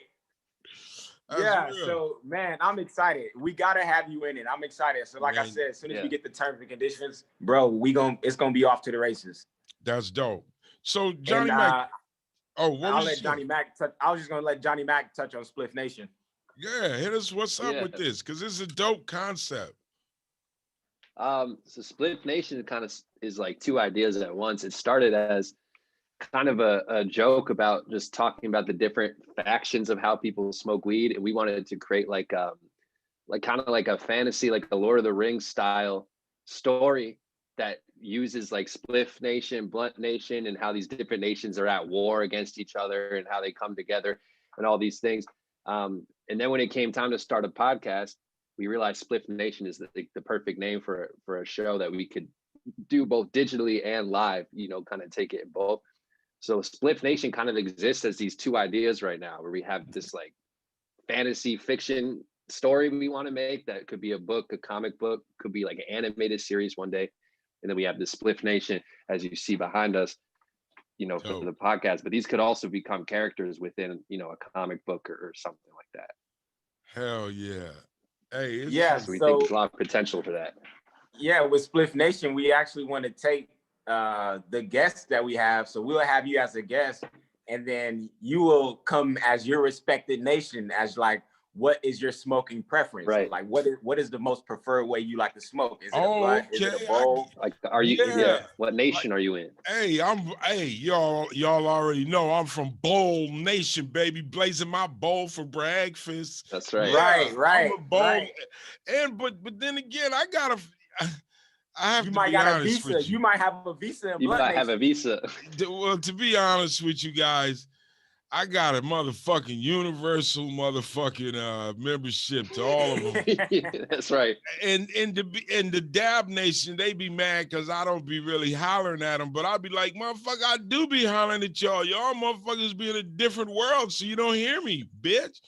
That's yeah. real. So man, I'm excited. We gotta have you in it. I'm excited. So like I Man, said, as soon as yeah. we get the terms and conditions, bro, it's gonna be off to the races. That's dope. So Johnny And, Mac. Oh, what I'll was let you Johnny saying? Mac touch. I was just gonna let Johnny Mac touch on Spliff Nation. Yeah, hit us. What's up Yeah. with this? Because it's a dope concept. So Split Nation kind of is like two ideas at once. It started as kind of a joke about just talking about the different factions of how people smoke weed, and we wanted to create like kind of like a fantasy, like a Lord of the Rings style story that uses like Spliff Nation, Blunt Nation, and how these different nations are at war against each other and how they come together and all these things. And then when it came time to start a podcast, we realized Spliff Nation is the perfect name for a show that we could do both digitally and live, you know, kind of take it in both. So Spliff Nation kind of exists as these two ideas right now, where we have this like fantasy fiction story we want to make that could be a book, a comic book, could be like an animated series one day. And then we have the Spliff Nation, as you see behind us, you know, for the podcast. But these could also become characters within, you know, a comic book or something like that. Hell yeah. Hey, Yeah, So we so think there's a lot of potential for that. yeah, with Spliff Nation, we actually want to take the guests that we have. So we'll have you as a guest, and then you will come as your respected nation, as like, what is your smoking preference? Right. Like, what is the most preferred way you like to smoke? Is it a blunt? Is it a Okay, bowl? Like, are you? Yeah. Yeah. What nation are you in? Hey, y'all already know I'm from Bowl Nation, baby, blazing my bowl for breakfast. That's right. Right, I'm a bowl. right. And but then again, I have You to might be got a honest visa. with You might have a visa in You Blunt might have a Nation. visa. Well, to be honest with you guys, I got a motherfucking universal motherfucking membership to all of them. That's right. And the Dab Nation, they be mad because I don't be really hollering at them, but I'll be like, motherfucker, I do be hollering at y'all. Y'all motherfuckers be in a different world, so you don't hear me, bitch.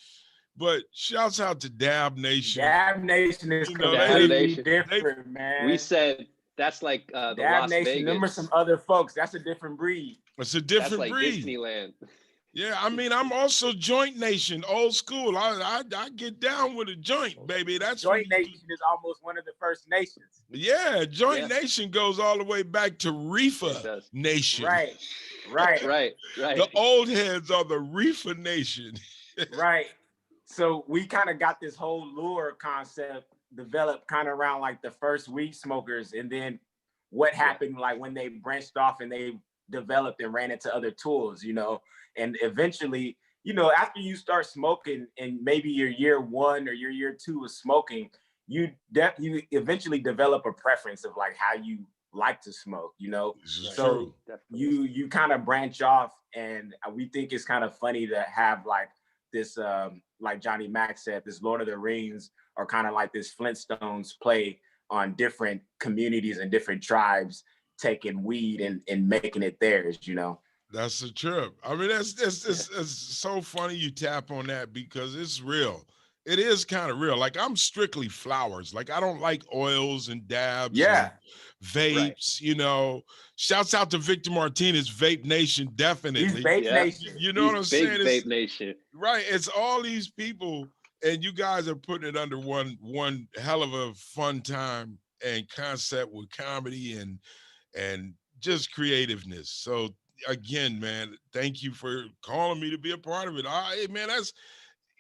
But shouts out to Dab Nation. Dab Nation is You know, completely different, man. We said that's like the Dab Las Nation, Vegas. them are some other folks. That's a different breed. It's a different That's like breed. Disneyland. Yeah, I mean, I'm also Joint Nation, old school. I get down with a joint, baby. That's Joint Nation is almost one of the first nations. Yeah, Joint Nation goes all the way back to Reefer Nation. Right. Right. The old heads are the Reefer Nation. Right. So we kind of got this whole lure concept developed kind of around like the first weed smokers, and then what happened like when they branched off and they developed and ran into other tools, you know, and eventually, you know, after you start smoking and maybe your year 1 or your year 2 of smoking, you eventually develop a preference of like how you like to smoke, you know. So you kind of branch off, and we think it's kind of funny to have like this like Johnny Mac said, this Lord of the Rings or kind of like this Flintstones play on different communities and different tribes taking weed and making it theirs, you know. That's a trip. I mean, it's so funny you tap on that because it's real. It is kind of real. Like I'm strictly flowers. Like I don't like oils and dabs and vapes, you know. Shouts out to Victor Martinez, Vape Nation, definitely. He's Vape Nation. You know what I'm saying? Vape Nation. Right. It's all these people, and you guys are putting it under one hell of a fun time and concept with comedy and just creativeness. So again, man, thank you for calling me to be a part of it. Hey, man,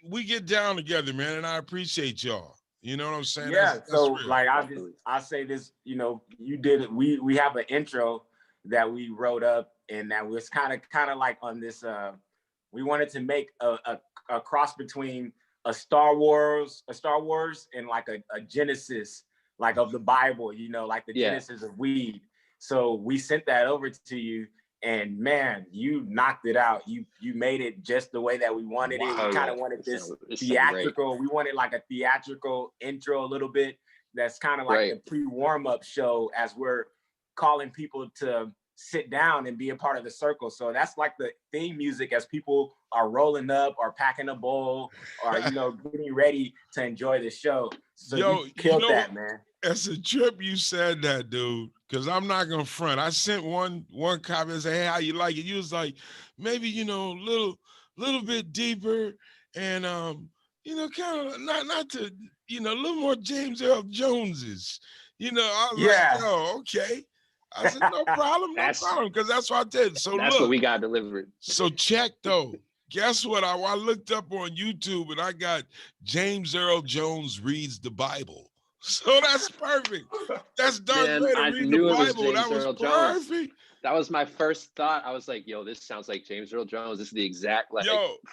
we get down together, man, and I appreciate y'all. You know what I'm saying? Yeah. That's so real. like I say this, you know, you did it. We have an intro that we wrote up, and that was kind of like on this. We wanted to make a cross between a Star Wars and like a Genesis, like of the Bible, you know, like the Genesis of weed. So we sent that over to you, and man, you knocked it out. You made it just the way that we wanted it. We kind of wanted this theatrical. We wanted like a theatrical intro a little bit. That's kind of like the pre-warm-up show as we're calling people to sit down and be a part of the circle. So that's like the theme music as people are rolling up or packing a bowl or, you know, getting ready to enjoy the show. So you killed that, man. It's a trip you said that, dude, because I'm not going to front. I sent one copy and say, hey, how you like it? You was like, maybe, you know, little bit deeper and, you know, kind of not to, you know, a little more James Earl Jones's, you know, I was like, oh, okay. I said, no problem, because that's what I did. So that's what we got delivered. So check though. Guess what? I looked up on YouTube and I got James Earl Jones reads the Bible. So that's perfect. That's Darth Vader reading the Bible. That was perfect. That was my first thought. I was like, yo, this sounds like James Earl Jones. This is the exact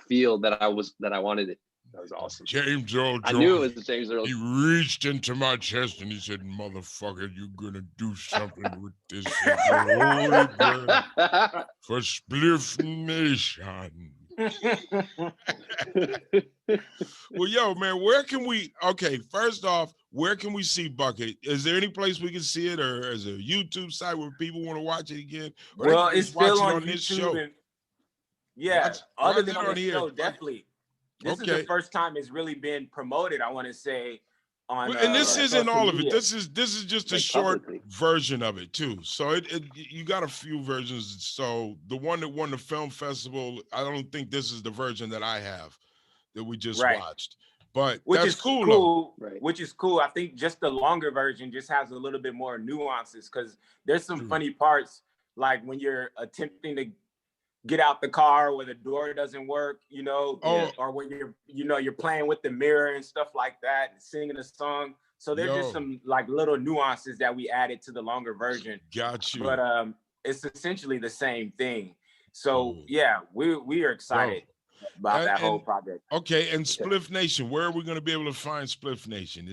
feel that I wanted it. That was awesome. James Earl Jones. I knew it was James Earl. He reached into my chest and he said, motherfucker, you're gonna do something with this holy bird for Spliff Nation. Well, yo, man, first off, where can we see Bucket? Is there any place we can see it, or is there a YouTube site where people want to watch it again? Or well, it's still on this show. Other than on the show, definitely. This is the first time it's really been promoted, I want to say. And this isn't all of it. This is just a short version of it too. So you got a few versions. So the one that won the film festival, I don't think this is the version that I have that we just watched. But that's cool. Which is cool. I think just the longer version just has a little bit more nuances because there's some funny parts, like when you're attempting to get out the car where the door doesn't work, you know, or when you're playing with the mirror and stuff like that and singing a song. So there's just some like little nuances that we added to the longer version. Got you. But it's essentially the same thing. So we are excited about that whole project. Okay, and Spliff Nation, where are we going to be able to find Spliff Nation?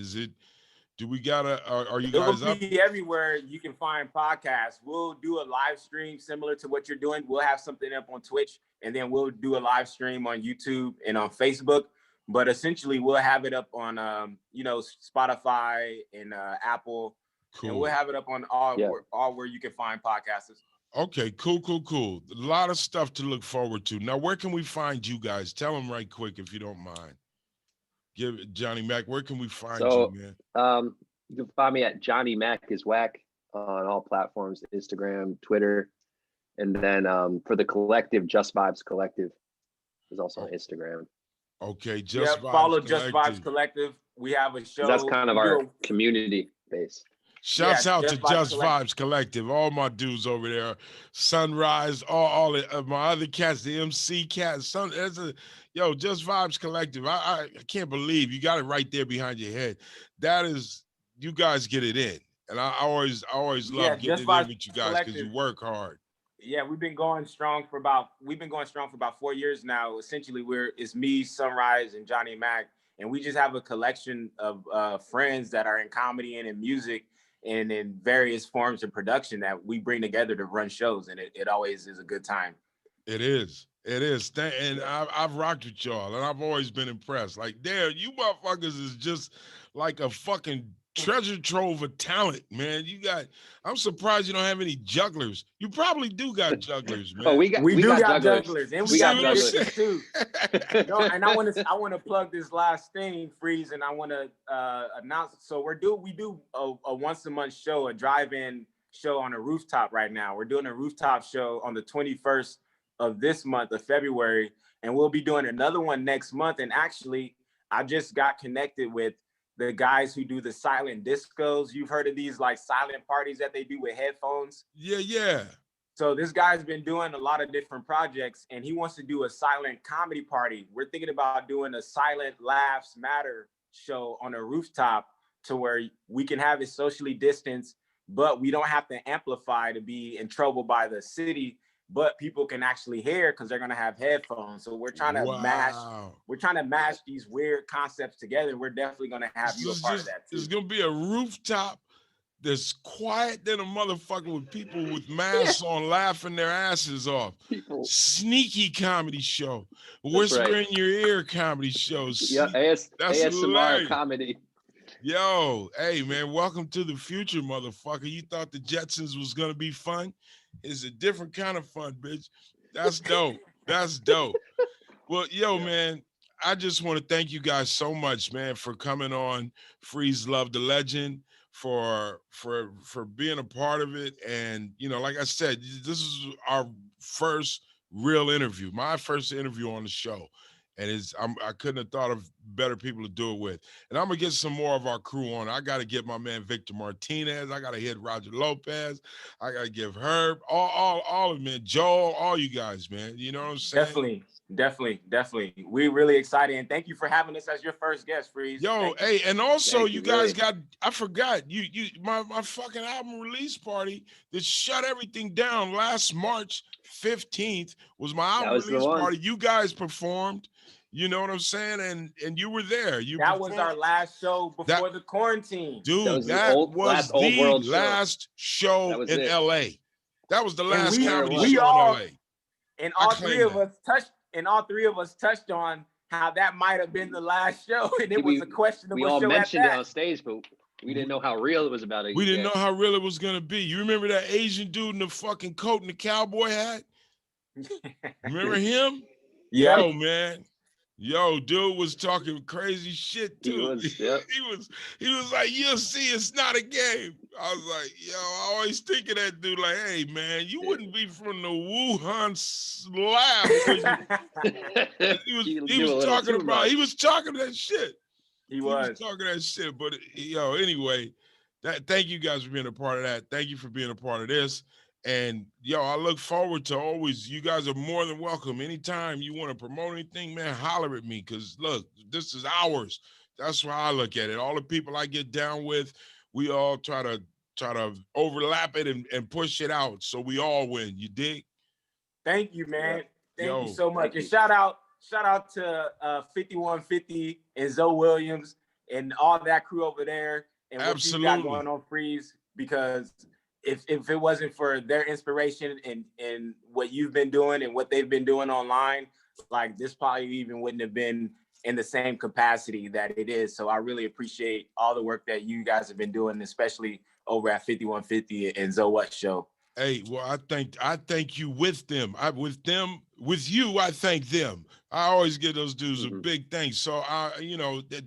Do we gotta? Are you guys up? It'll be everywhere you can find podcasts. We'll do a live stream similar to what you're doing. We'll have something up on Twitch, and then we'll do a live stream on YouTube and on Facebook. But essentially, we'll have it up on Spotify and Apple, and we'll have it up on all where you can find podcasts. Okay, cool. A lot of stuff to look forward to. Now, where can we find you guys? Tell them right quick if you don't mind. Give it, Johnny Mac. Where can we find you, man? You can find me at Johnny Mac is Whack on all platforms, Instagram, Twitter, and then for the collective, Just Vibes Collective is also on Instagram. Okay, follow Just Vibes Collective. We have a show. That's kind of our community base. Shouts out to Just Vibes Collective, all my dudes over there, Sunrise, all of my other cats, the MC cats. Just Vibes Collective. I can't believe you got it right there behind your head. That is, you guys get it in, and I always love getting it in with you guys because you work hard. Yeah, we've been going strong for about 4 years now. Essentially, it's me, Sunrise, and Johnny Mac, and we just have a collection of friends that are in comedy and in music and in various forms of production that we bring together to run shows, and it always is a good time. It is. It is. And I've rocked with y'all, and I've always been impressed. Like, damn, you motherfuckers is just like a fucking treasure trove of talent, man. I'm surprised you don't have any jugglers. You probably do got jugglers, man. Oh, we do got got jugglers. jugglers, and We we got got jugglers. musicians too. No, and I want to plug this last thing, Freeze, and I want to announce. So we do a once a month show, a drive-in show on a rooftop right now. We're doing a rooftop show on the 21st of this month of February, and we'll be doing another one next month. And actually, I just got connected with the guys who do the silent discos. You've heard of these like silent parties that they do with headphones? Yeah. So this guy's been doing a lot of different projects, and he wants to do a silent comedy party. We're thinking about doing a silent laughs matter show on a rooftop to where we can have it socially distanced, but we don't have to amplify to be in trouble by the city, but people can actually hear because they're going to have headphones. So we're trying to mash these weird concepts together. We're definitely going to have you a part of that too. It's going to be a rooftop that's quiet than a motherfucker with people with masks on laughing their asses off. Sneaky comedy show. Whisper in your ear comedy shows. Yeah, that's ASMR hilarious. comedy. Yo, hey man, welcome to the future, motherfucker. You thought the Jetsons was gonna be fun? It's a different kind of fun, bitch. That's dope. That's dope. Well, yo, man, I just want to thank you guys so much, man, for coming on Freez Luv The Legend, for being a part of it. And like I said, this is our first real interview, my first interview on the show. And I couldn't have thought of better people to do it with. And I'm gonna get some more of our crew on. I gotta get my man Victor Martinez. I gotta hit Roger Lopez. I gotta give Herb, all of them, man, Joel, all you guys, man. You know what I'm saying? Definitely. We're really excited, and thank you for having us as your first guest, Freeze. Yo, hey, and also you guys I forgot my fucking album release party that shut everything down last March 15th was my album release party. You guys performed. You know what I'm saying? And you were there. That was our last show before the quarantine. Dude, that was the last show in LA. That was the last comedy show in LA. And all three of us touched on how that might have been the last show. And it was a questionable show. We all mentioned it on stage, but we didn't know how real it was about to We didn't know how real it was going to be. You remember that Asian dude in the fucking coat and the cowboy hat? Remember him? Yeah. Yo, man. Yo, dude was talking crazy shit too. He was like, you'll see, it's not a game. I was like, yo, I always think of that dude like, hey man, you wouldn't be from the Wuhan lab. He was talking that shit. He was talking that shit. But yo, anyway, thank you guys for being a part of that. Thank you for being a part of this. And yo, I look forward to always, you guys are more than welcome. Anytime you want to promote anything, man, holler at me. Cause look, this is ours. That's why I look at it. All the people I get down with, we all try to overlap it and push it out. So we all win. You dig? Thank you, man. Thank you so much. And shout out to 5150 and Zoe Williams and all that crew over there and what you got going on, Freeze, because if it wasn't for their inspiration and what you've been doing and what they've been doing online, like this probably even wouldn't have been in the same capacity that it is. So I really appreciate all the work that you guys have been doing, especially over at 5150 and Zoe What Show. Hey, well, I thank you with them. With you, I thank them. I always give those dudes a big thanks. So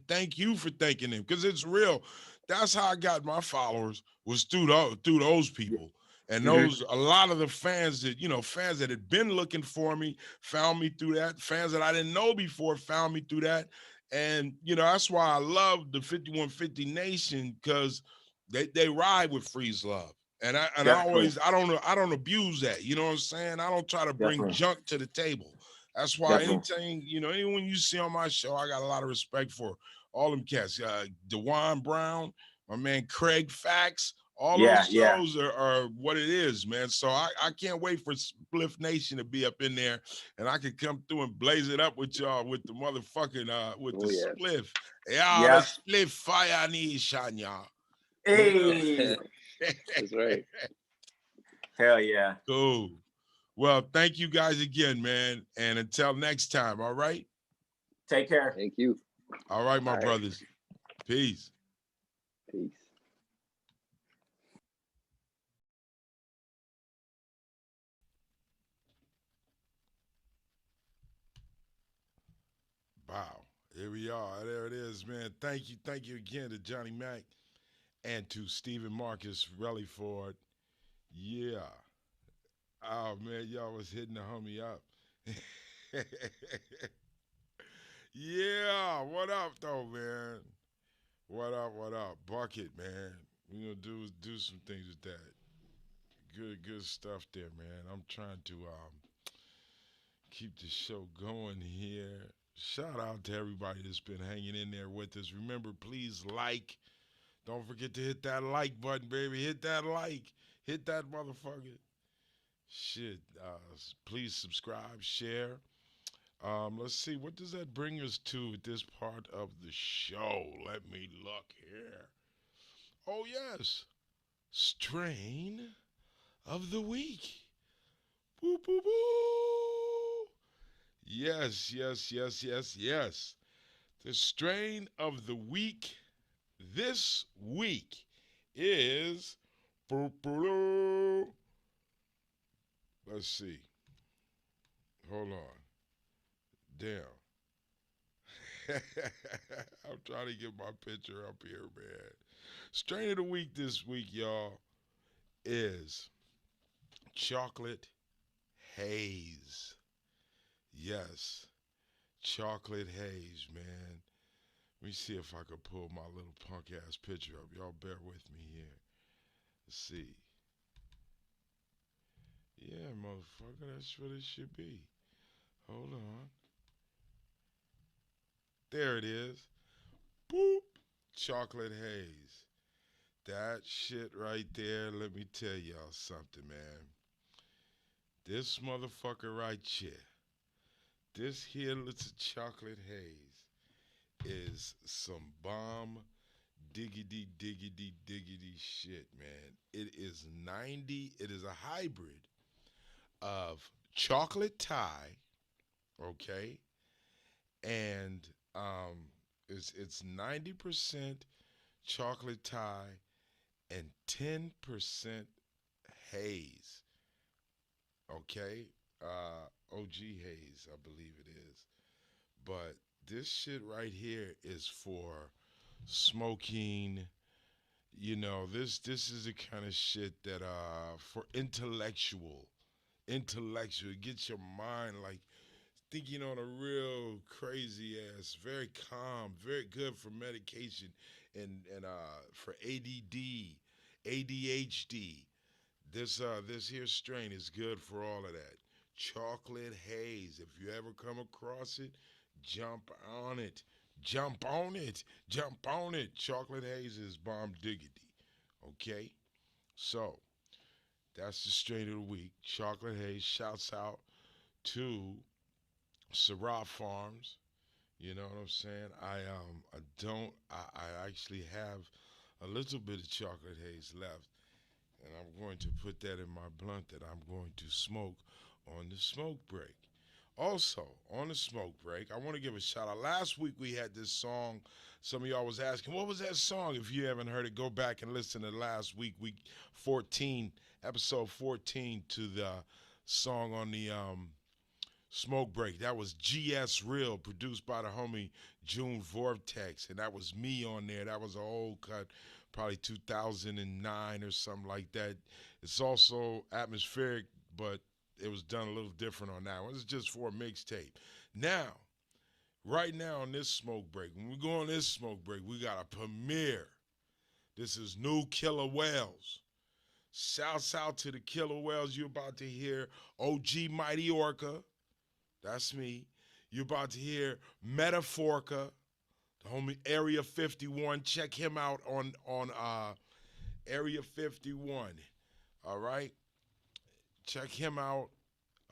thank you for thanking them because it's real. That's how I got my followers was through those people. And a lot of the fans that had been looking for me found me through that. Fans that I didn't know before found me through that. And, that's why I love the 5150 Nation because they ride with Freez Luv. And I don't abuse that. You know what I'm saying? I don't try to bring junk to the table. That's why anyone you see on my show, I got a lot of respect for all them cats. DeJuan Brown, my man Craig Fax, all those shows are what it is, man. So I can't wait for Spliff Nation to be up in there and I can come through and blaze it up with y'all with the motherfucking spliff. Yeah, the spliff fire nation, y'all. Hey. That's right. Hell yeah. Cool. Well, thank you guys again, man. And until next time, all right? Take care. Thank you. All right, my All right. brothers. Peace. Peace. Wow. Here we are. There it is, man. Thank you. Thank you again to Johnny Mac and to Stephen Marcus Rellyford. Yeah. Oh, man, y'all was hitting the homie up. Yeah. What up, though, man? What up? Bucket, man. We're gonna do some things with that. Good stuff there, man. I'm trying to keep the show going here. Shout out to everybody that's been hanging in there with us. Remember, please like. Don't forget to hit that like button, baby. Hit that like. Hit that motherfucker. Shit. Please subscribe, share. Let's see. What does that bring us to at this part of the show? Let me look here. Oh, yes. Strain of the week. Boo, boo, boo. Yes. The strain of the week this week is. Let's see. Hold on. Damn. I'm trying to get my picture up here, man. Strain of the week this week, y'all, is chocolate haze. Yes, chocolate haze, man. Let me see if I can pull my little punk ass picture up. Y'all bear with me here. Let's see. Yeah, motherfucker, that's what it should be. Hold on. There it is. Boop. Chocolate haze. That shit right there, let me tell y'all something, man. This motherfucker right here, this here little chocolate haze is some bomb diggity shit, man. It is a hybrid of chocolate Thai, okay? And it's 90% chocolate Thai and 10% haze. Okay? OG haze, I believe it is. But this shit right here is for smoking. You know, this is the kind of shit that for intellectual. It gets your mind like thinking on a real crazy ass, very calm, very good for medication and for ADD, ADHD. This here strain is good for all of that. Chocolate haze. If you ever come across it, jump on it. Jump on it. Jump on it. Chocolate haze is bomb diggity. Okay? So, that's the strain of the week. Chocolate haze. Shouts out to Syrah Farms. You know what I'm saying? I actually have a little bit of chocolate haze left. And I'm going to put that in my blunt that I'm going to smoke on the smoke break. Also, on the smoke break, I want to give a shout out. Last week we had this song. Some of y'all was asking, what was that song? If you haven't heard it, go back and listen to last week 14, episode 14, to the song on the smoke break. That was GS Real, produced by the homie June Vortex, and that was me on there. That was an old cut, probably 2009 or something like that. It's also atmospheric, but it was done a little different on that one. It's just for a mixtape. Now, right now on this smoke break, when we go on this smoke break, we got a premiere. This is New Killer Whales. Shouts out to the Killer Whales. You're about to hear OG Mighty Orca. That's me. You're about to hear Metaphorica, the homie Area 51. Check him out on Area 51. All right? Check him out.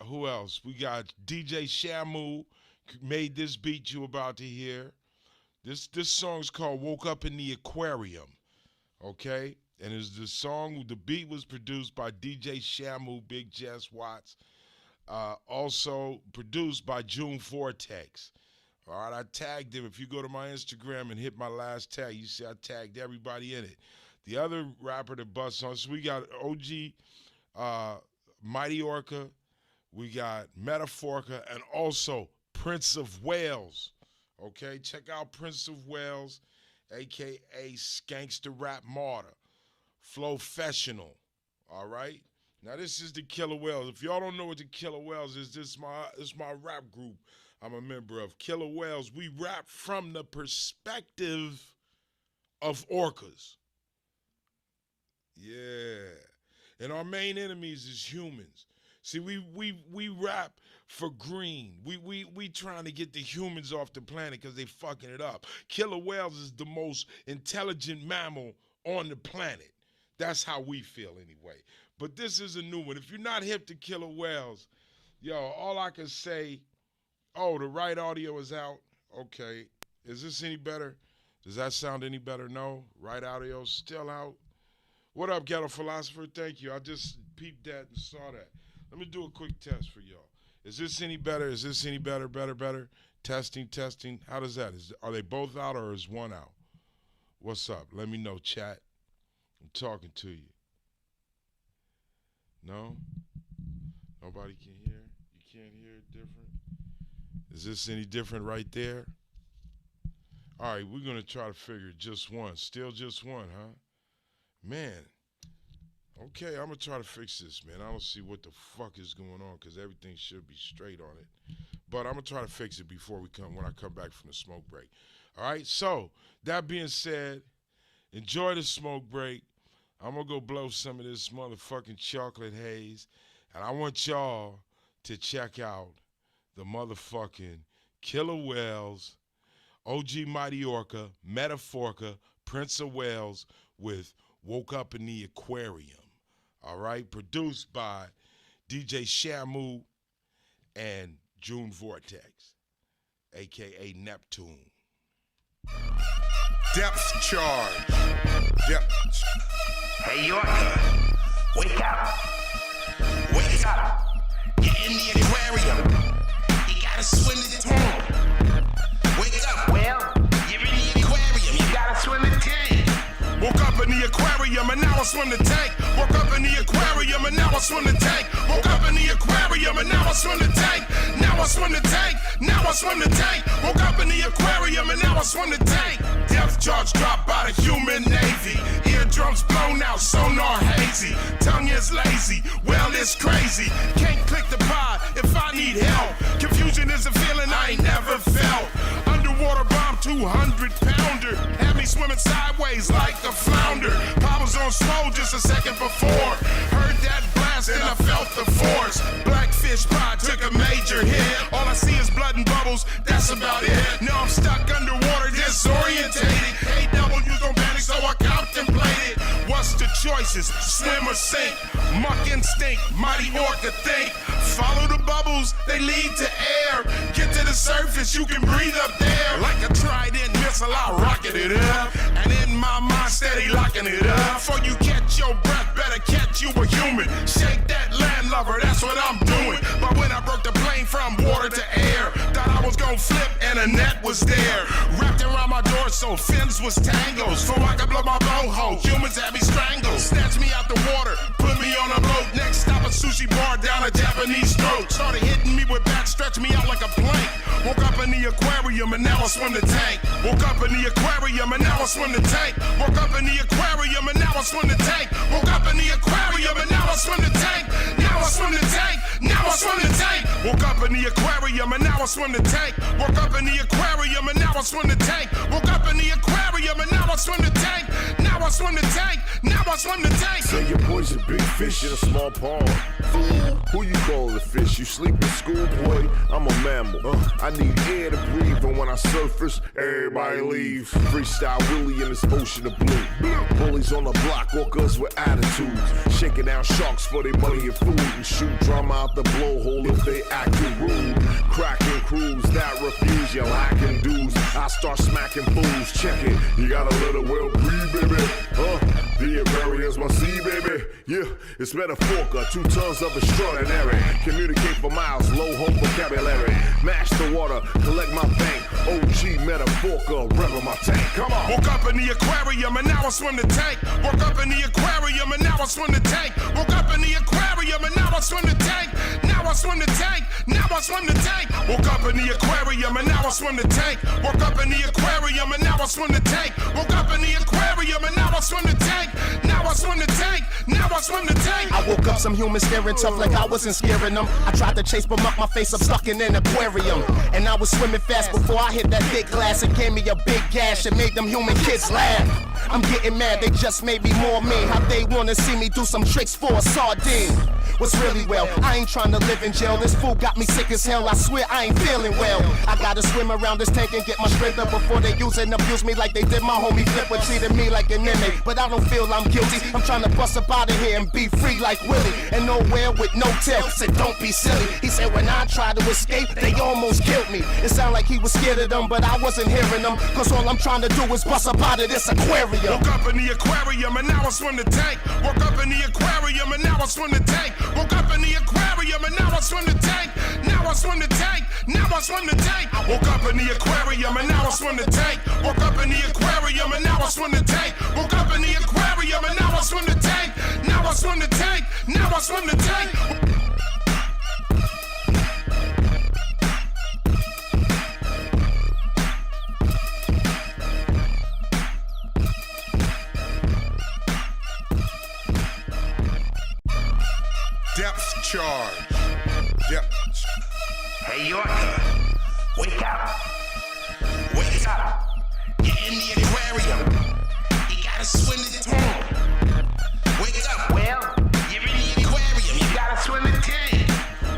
Who else? We got DJ Shamu made this beat you about to hear. This song's called Woke Up in the Aquarium. Okay? And it's the beat was produced by DJ Shamu, Big Jess Watts. Also produced by June Vortex. All right, I tagged him. If you go to my Instagram and hit my last tag, you see I tagged everybody in it. The other rapper that busts on, so we got OG, Mighty Orca, we got Metaphorica, and also Prince of Wales. Okay, check out Prince of Wales, a.k.a. Skankster Rap Martyr, Flowfessional. All right? Now, this is the Killer Whales. If y'all don't know what the Killer Whales is, this is my rap group I'm a member of. Killer Whales, we rap from the perspective of orcas. Yeah. And our main enemies is humans. See, we rap for green. We trying to get the humans off the planet because they fucking it up. Killer Whales is the most intelligent mammal on the planet. That's how we feel anyway. But this is a new one. If you're not hip to Killer Whales, yo, all I can say, oh, the right audio is out. Okay. Is this any better? Does that sound any better? No. Right audio still out. What up, Ghetto Philosopher? Thank you. I just peeped that and saw that. Let me do a quick test for y'all. Is this any better? Is this any better? Better? Testing. How does that? Are they both out or is one out? What's up? Let me know, chat. I'm talking to you. No? Nobody can hear? You can't hear it different? Is this any different right there? All right, we're going to try to figure just one. Still just one, huh? Man. Okay, I'm going to try to fix this, man. I don't see what the fuck is going on because everything should be straight on it. But I'm going to try to fix it when I come back from the smoke break. All right, so that being said, enjoy the smoke break. I'm going to go blow some of this motherfucking chocolate haze. And I want y'all to check out the motherfucking Killer Whales, OG Mighty Orca, Metaphorica, Prince of Wales with Woke Up in the Aquarium. All right, produced by DJ Shamu and June Vortex, a.k.a. Neptune. Depth charge. Hey, Yorker, wake up. Wake up. Get in the aquarium. You gotta swim the tank. Wake up. Well, you're in the aquarium. You gotta swim the tank. Woke up in the aquarium and now I swim the tank. Woke up in the aquarium and now I swim the tank. Woke up in the aquarium and now I swim the tank. Now I swim the tank. Now I swim the tank. Woke up in the aquarium and now I swim the tank. Depth charge dropped by the human navy. Eardrums blown out, sonar hazy. Tongue is lazy, well it's crazy. Can't click the pod if I need help. Confusion is a feeling I ain't never felt. Underwater bomb 200-pounder. Had me swimming sideways like a flounder. I was on slow just a second before. Heard that blast and I felt the force. Blackfish pod took a major hit. All I see is blood and bubbles, that's about it. Now I'm stuck underwater, disorientated. AW's don't panic, so I contemplated. What's the choices? Swim or sink? Muck instinct, mighty orca think. Follow the bubbles, they lead to air. Get to the surface, you can breathe up there. Like a trident missile, I rocket it up. And in my mind, steady locking it up. Before you catch your breath, better catch you a human. Shake that landlubber, that's what I'm doing. But when I broke the plane from water to air, thought I was gonna flip and a net was there. Wrapped around my dorsal, fins was tangled. So I could blow my blowhole, humans had me strangled. Snatched me out the water, put me on a boat. Next stop a sushi bar down a Japanese throat. Started hitting me with bats, stretched me out like a plank. Woke up in the aquarium and now I swim the tank. Woke up in the aquarium and now I swim the tank. Woke up in the aquarium and now I swim the tank. Woke up in the aquarium and now I swim the tank. Now I swim the tank. Now I swim the tank. Woke up in the aquarium and now I swim the tank. Woke up in the aquarium and now I swim the tank. Woke up in the aquarium and now I swim the tank. Now I swim the tank. Now I swim the tank. Say your boy's a big fish in a small pond. Fool, who you call a fish? You sleep in school, boy? I'm a mammal. I need air to breathe, and when I surface, everybody leave. Freestyle Willie in this ocean of blue. Bullies on the block, orcas with attitudes. Shaking down sharks for their money and food. And shoot drama out the blowhole if they acting rude. Cracking crews that refuse your lacking dudes. I start smacking fools. Check it, you gotta let it well breathe, baby. The aquarium's my sea, baby. Yeah, it's metaphorical, 2 tons of extraordinary. Communicate for miles, low home vocabulary. Mash the water, collect my bank. OG metaphorical, revel my tank. Come on. Woke up in the aquarium and now I swim the tank. Woke up in the aquarium and now I swim the tank. Woke up in the aquarium and now I swim the tank. Now I swim the tank. Now I swim the tank. Woke up in the aquarium and now I swim the tank. Woke up in the aquarium and now I swim the tank. Woke up in the aquarium and now I swim the tank. Now I swim the tank. Now I swim the tank. I woke up some humans staring tough like I wasn't scaring them. I tried to chase them up, my face up stuck in an aquarium. And I was swimming fast before I hit that big glass. It gave me a big gash and made them human kids laugh. I'm getting mad, they just made me more mean. How they wanna see me do some tricks for a sardine. What's really well, I ain't trying to live in jail. This fool got me sick as hell, I swear I ain't feeling well. I gotta swim around this tank and get my strength up before they use and abuse me like they did my homie Flipper. Treated me like an inmate, but I don't feel I'm guilty. I'm trying to bust up out of here and be free like Willie. And nowhere with no tail, said don't be silly. He said when I tried to escape, they almost killed me. It sounded like he was scared of them, but I wasn't hearing them. Cause all I'm trying to do is bust up out of this aquarium. Woke up in the aquarium and now I swim the tank. Woke up in the aquarium and now I swim the tank. Woke up in the aquarium and now I swim the tank. Now I swim the tank. Now I swim the tank. Woke up in the aquarium and now I swim the tank. Woke up in the aquarium and now I swim the tank. Woke up in the aquarium and now I swim the tank. Now I swim the tank. Now I swim the tank. Depth charge. Depth. Hey Yorker, wake up. Wake up. You're in the aquarium. You gotta swim the tank. Wake up. Well, you're in the aquarium. You gotta swim the tank.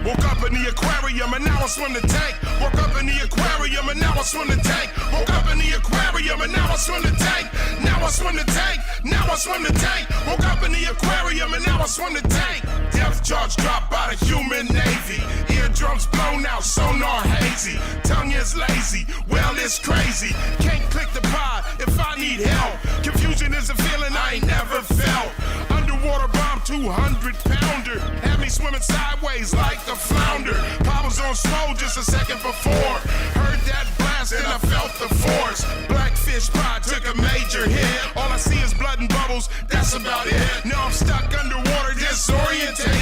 Woke up in the aquarium and now I swim the tank. Woke up in the aquarium and now I swim the tank. Woke up in the aquarium and now I swim the tank. Now I swim the tank. Now I swim the tank. Woke up in the aquarium and now I swim the tank. Depth charge dropped by the human navy. Eardrums blown out, sonar hazy. Tongue is lazy, well it's crazy. Can't click the pod if I need help. Confusion is a feeling I ain't never felt. Underwater bomb 200-pounder. Had me swimming sideways like a flounder. Pop was on slow just a second before. Heard that blast and I felt the force. Blackfish pod took a major hit. All I see is blood and bubbles, that's about it. Now I'm stuck underwater, disorientated.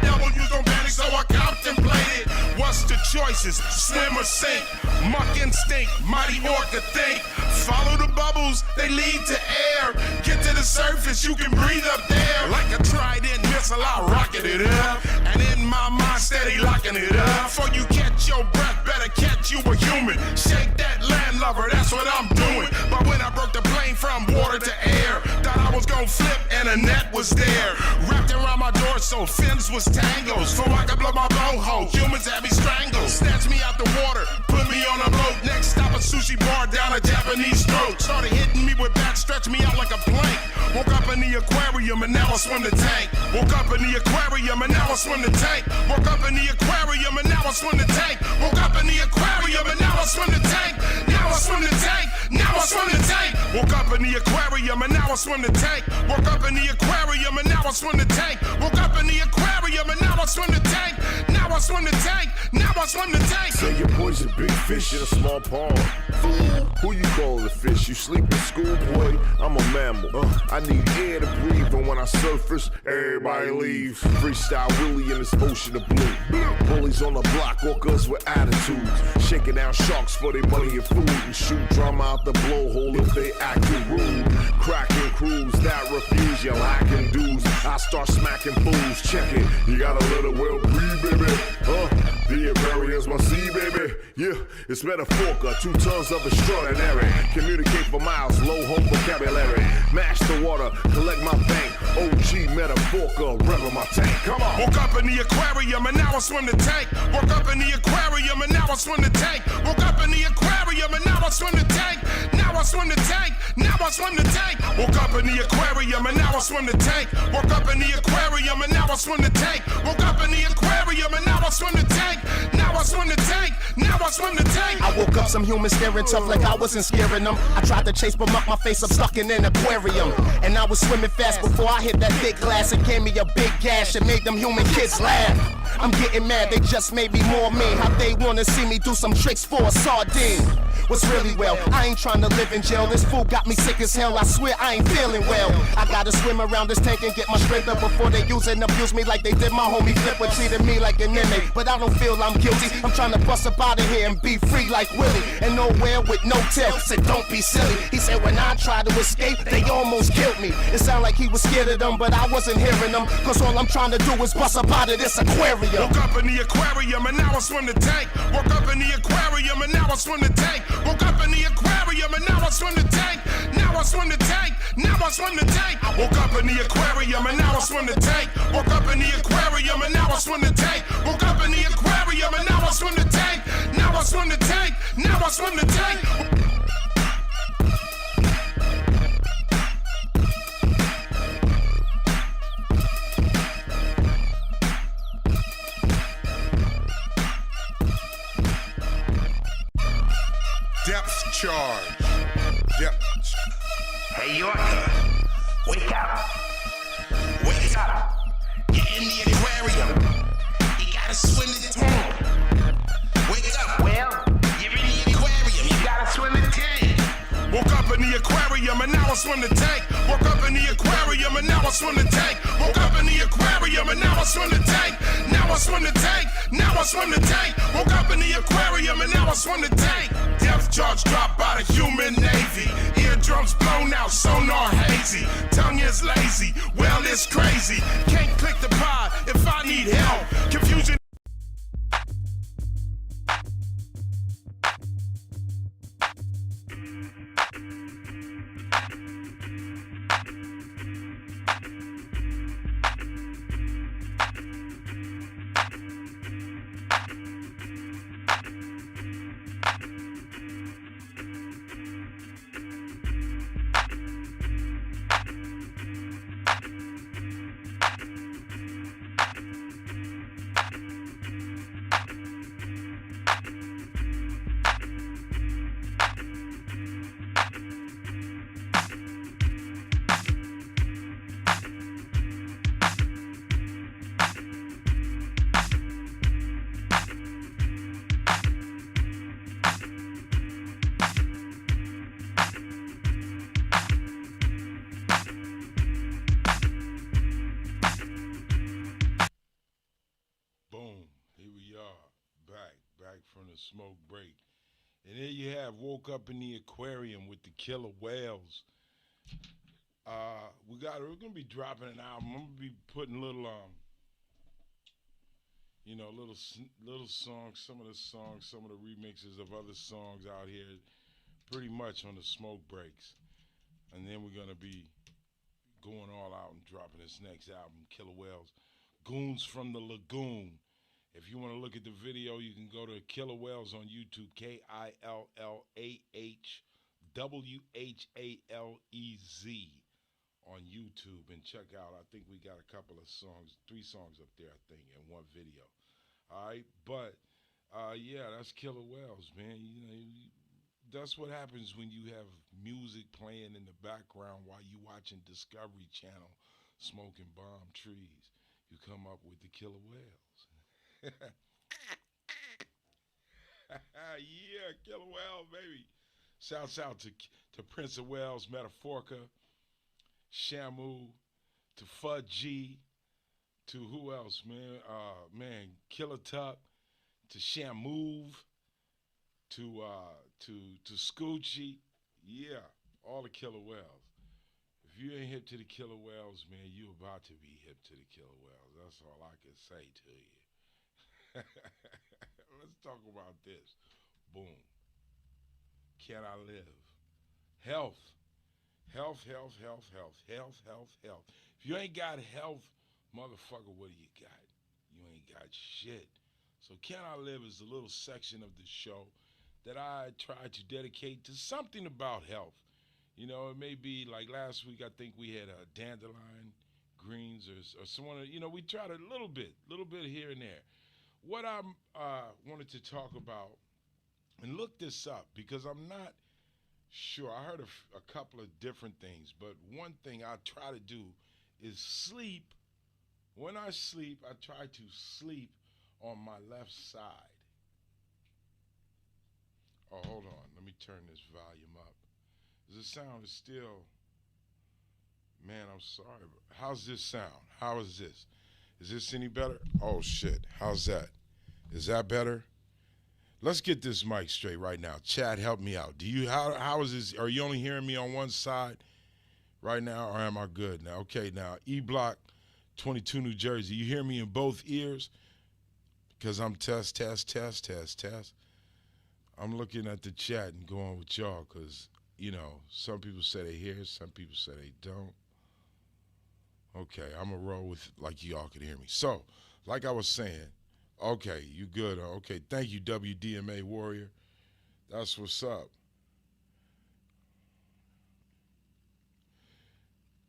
AW's don't panic, so I contemplated. What's the choices? Swim or sink? Muck instinct, mighty orca think. Follow the bubbles, they lead to air. Get to the surface, you can breathe up there. Like a trident missile, I rocket it up. And in my mind, steady locking it up. Before you catch your breath, better catch you a human. Shake that landlubber, that's what I'm doing. But when I broke the plane from water to air, thought I was gonna flip and a net was there. Wrapped around my dorsal, fins was tangled. So I could blow my blowhole, humans had me strangled. Snatched me out the water, put me on a boat. Next stop a sushi bar down a Japanese throat. Started hitting me with bats, stretched me out like a plank. Woke up in the aquarium and now I swim the tank. Woke up in the aquarium and now I swim the tank. Woke up in the aquarium and now I swim the tank. Woke up in the aquarium and now I swim the tank. Now I swim the tank. Now I swim the tank. Woke up in the aquarium and now I swim the tank. Woke up in the aquarium and now I swim the tank. Woke up in the aquarium and now I swim the tank. Now I swim the tank. Now I swim the tank. Say your boy's a big fish in a small pond. Fool, who you call a fish? You sleep in school, boy? I'm a mammal. I need air to breathe, and when I surface, everybody leaves. Freestyle Willie in this ocean of blue. Bullies on the block, orcas with attitudes. Shaking down sharks for their money and food. And shoot drama out the blowhole if they acting rude. Cracking crews that refuse your lacking dues. I start smacking fools, check it. You gotta let it well breathe, baby. The aquarium's my sea, baby. Yeah, it's metaphorical, 2 tons of extraordinary. Communicate for miles, low home vocabulary. Mash the water, collect my bank. OG metaphorical, revel my tank. Come on. Woke up in the aquarium and now I swim the tank. Woke up in the aquarium and now I swim the tank. Woke up in the aquarium and now I swim the tank. Now I swim the tank. Now I swim the tank. Woke up in the aquarium and now I swim the tank. Woke up in the aquarium and now I swim the tank. Woke up in the aquarium and now I swim the tank. Now I swim the tank. Now I I swim the tank. I woke up some humans staring tough like I wasn't scaring them. I tried to chase but muck my face up stuck in an aquarium. And I was swimming fast before I hit that thick glass. It gave me a big gash and made them human kids laugh. I'm getting mad, they just made me more mean. How they wanna see me do some tricks for a sardine. What's really well, I ain't trying to live in jail. This fool got me sick as hell, I swear I ain't feeling well. I gotta swim around this tank and get my strength up before they use and abuse me like they did my homie Flipper. Treated me like an inmate, but I don't feel I'm guilty. I'm trying to bust up out of here and be free like Willie. And nowhere with no tail, said don't be silly. He said when I tried to escape, they almost killed me. It sounded like he was scared of them, but I wasn't hearing them. Cause all I'm trying to do is bust up out of this aquarium. Woke up in the aquarium and now I swim the tank. Woke up in the aquarium and now I swim the tank. Woke up in the aquarium and now I swim the tank. Now I swim the tank. Now I swim the tank. Woke up in the aquarium and now I swim the tank. Woke up in the aquarium and now I swim the tank. Woke up in the aquarium and now I swim the tank. Now I swim the tank. Now I swim the tank. Depth charge. Depth. Hey Yorker, wake up. Wake up. Get in the aquarium. You gotta swim the tank. Wake up. Well, you're in the aquarium. You gotta swim the tank. Woke up in the aquarium and now I swim the tank. Woke up in the aquarium and now I swim the tank. Woke up in the aquarium and now I swim the tank. Now I swim the tank. Now I swim the tank. Woke up in the aquarium and now I swim the tank. Depth charge dropped by the human navy. Eardrums blown out, sonar hazy. Tongue is lazy, well it's crazy. Can't click the pod if I need help. Confusion. From the smoke break. And there you have Woke Up in the Aquarium with the Killer Whales. We're gonna be dropping an album. I'm gonna be putting little little songs, some of the remixes of other songs out here, pretty much on the smoke breaks. And then we're gonna be going all out and dropping this next album, Killer Whales, Goons from the Lagoon. If you want to look at the video, you can go to Killer Whales on YouTube, KILLAHWHALEZ on YouTube, and check out. I think we got a couple of songs, 3 songs up there, I think, and 1 video. All right, but yeah, that's Killer Whales, man. You know, that's what happens when you have music playing in the background while you watching Discovery Channel, smoking bomb trees. You come up with the Killer Whales. Yeah, Killer Whale, baby. Shouts out to Prince of Wales, Metaphorica, Shamu, to Fud G, to who else, man? Killer Tuck, to Shamove, to Scoochie. Yeah, all the Killer Whales. If you ain't hip to the Killer Whales, man, you about to be hip to the Killer Whales. That's all I can say to you. Let's talk about this. Boom. Can I live? Health. Health. If you ain't got health, motherfucker, what do you got? You ain't got shit. So Can I Live is a little section of the show that I try to dedicate to something about health. You know, it may be like last week, I think we had a dandelion greens or someone, we tried a little bit here and there. What I wanted to talk about And look this up because I'm not sure. I heard a couple of different things, but one thing I try to do is sleep. When I sleep, I try to sleep on my left side. Oh, hold on. Let me turn this volume up. The sound is still, man, I'm sorry. How's this sound? How is this? Is this any better? Oh, shit. How's that? Is that better? Let's get this mic straight right now. Chad, help me out. How is this? Are you only hearing me on one side right now, or am I good now? Okay, now, E Block 22, New Jersey. You hear me in both ears? Because I'm test. I'm looking at the chat and going with y'all because, you know, some people say they hear, some people say they don't. Okay, I'm going to roll with like y'all can hear me. So, like I was saying, okay, you good. Okay, thank you, WDMA Warrior. That's what's up.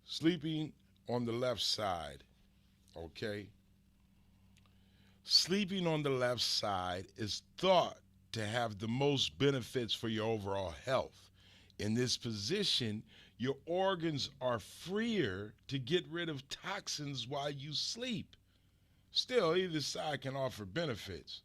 Sleeping on the left side, okay? Sleeping on the left side is thought to have the most benefits for your overall health. In this position, your organs are freer to get rid of toxins while you sleep. Still, either side can offer benefits.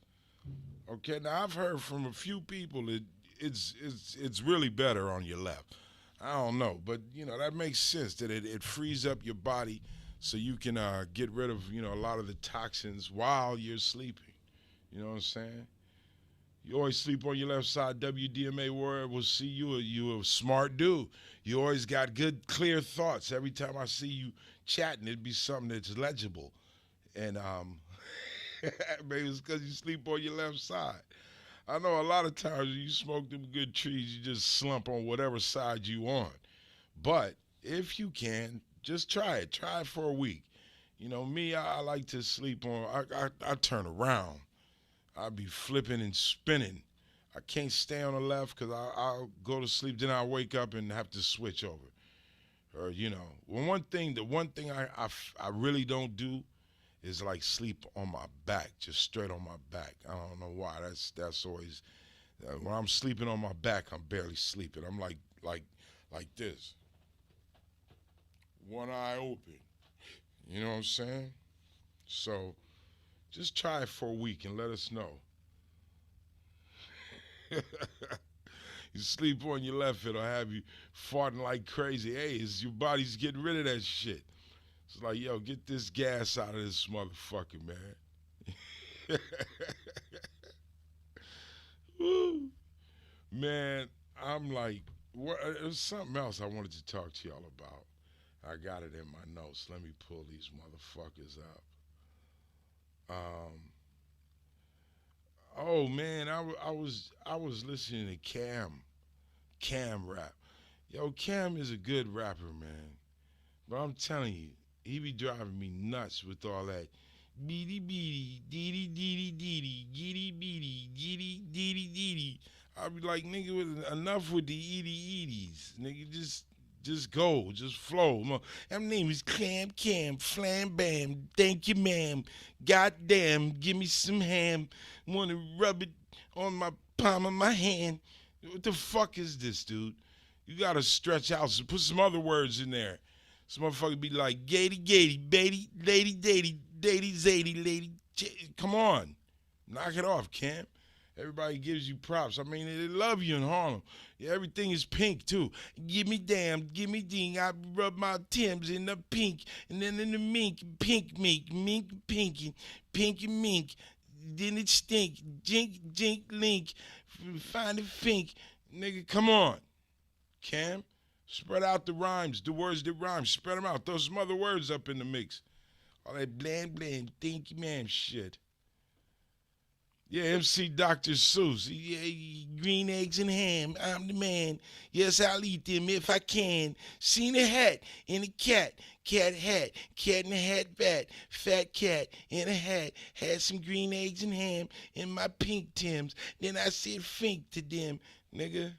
Okay, now I've heard from a few people that it's really better on your left. I don't know, but you know that makes sense that it frees up your body so you can get rid of a lot of the toxins while you're sleeping. You know what I'm saying? You always sleep on your left side. WDMA Warrior will see you a smart dude. You always got good, clear thoughts. Every time I see you chatting, it'd be something that's legible. And maybe it's because you sleep on your left side. I know a lot of times when you smoke them good trees, you just slump on whatever side you on. But if you can, just try it. Try it for a week. You know, me, I like to sleep on, I turn around. I'll be flipping and spinning. I can't stay on the left because I'll go to sleep, then I'll wake up and have to switch over. Or, the one thing I really don't do is like sleep on my back, just straight on my back. I don't know why. That's always, when I'm sleeping on my back, I'm barely sleeping. I'm like this. One eye open. You know what I'm saying? So, just try it for a week and let us know. You sleep on your left, it'll have you farting like crazy. Hey, your body's getting rid of that shit. It's like, yo, get this gas out of this motherfucker, man. Woo. Man, I'm like, there's something else I wanted to talk to y'all about. I got it in my notes. Let me pull these motherfuckers up. Oh man, I was listening to Cam rap. Yo, Cam is a good rapper, man. But I'm telling you, he be driving me nuts with all that beady beady, deedy deedy deedy, giddy beady, giddy deedy deedy. I be like, nigga, enough with the eddies. Nigga, just go, just flow. My name is Cam, flam bam, thank you ma'am. Goddamn, give me some ham. Wanna rub it on my palm of my hand. What the fuck is this, dude? You gotta stretch out, so put some other words in there. Some motherfucker be like, gatey, baity, lady, datey, zadey, lady. Come on. Knock it off, Cam. Everybody gives you props. I mean, they love you in Harlem. Yeah, everything is pink, too. Give me damn, give me ding. I rub my Timbs in the pink, and then in the mink, mink, pinky, mink. Then it stink, jink, link. Find it fink. Nigga, come on. Cam, spread out the rhymes, the words that rhyme. Spread them out. Throw some other words up in the mix. All that bland, thank you, man, shit. Yeah, MC Dr. Seuss. Yeah, green eggs and ham. I'm the man. Yes, I'll eat them if I can. Seen a hat in a cat hat. Cat in a hat fat cat in a hat. Had some green eggs and ham in my pink Timbs. Then I said fink to them, nigga.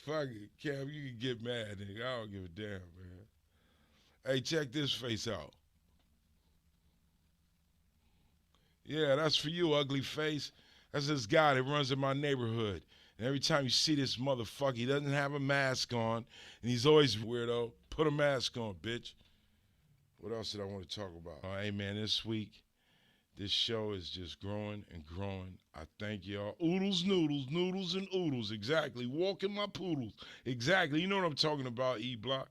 Fuck it, Cam, you can get mad, nigga. I don't give a damn, man. Hey, check this face out. Yeah, that's for you, ugly face. That's this guy that runs in my neighborhood. And every time you see this motherfucker, he doesn't have a mask on, and he's always weirdo. Put a mask on, bitch. What else did I want to talk about? Hey, man, this week, this show is just growing and growing. I thank y'all. Oodles, noodles, noodles, and oodles. Exactly. Walking my poodles. Exactly. You know what I'm talking about, E-Block.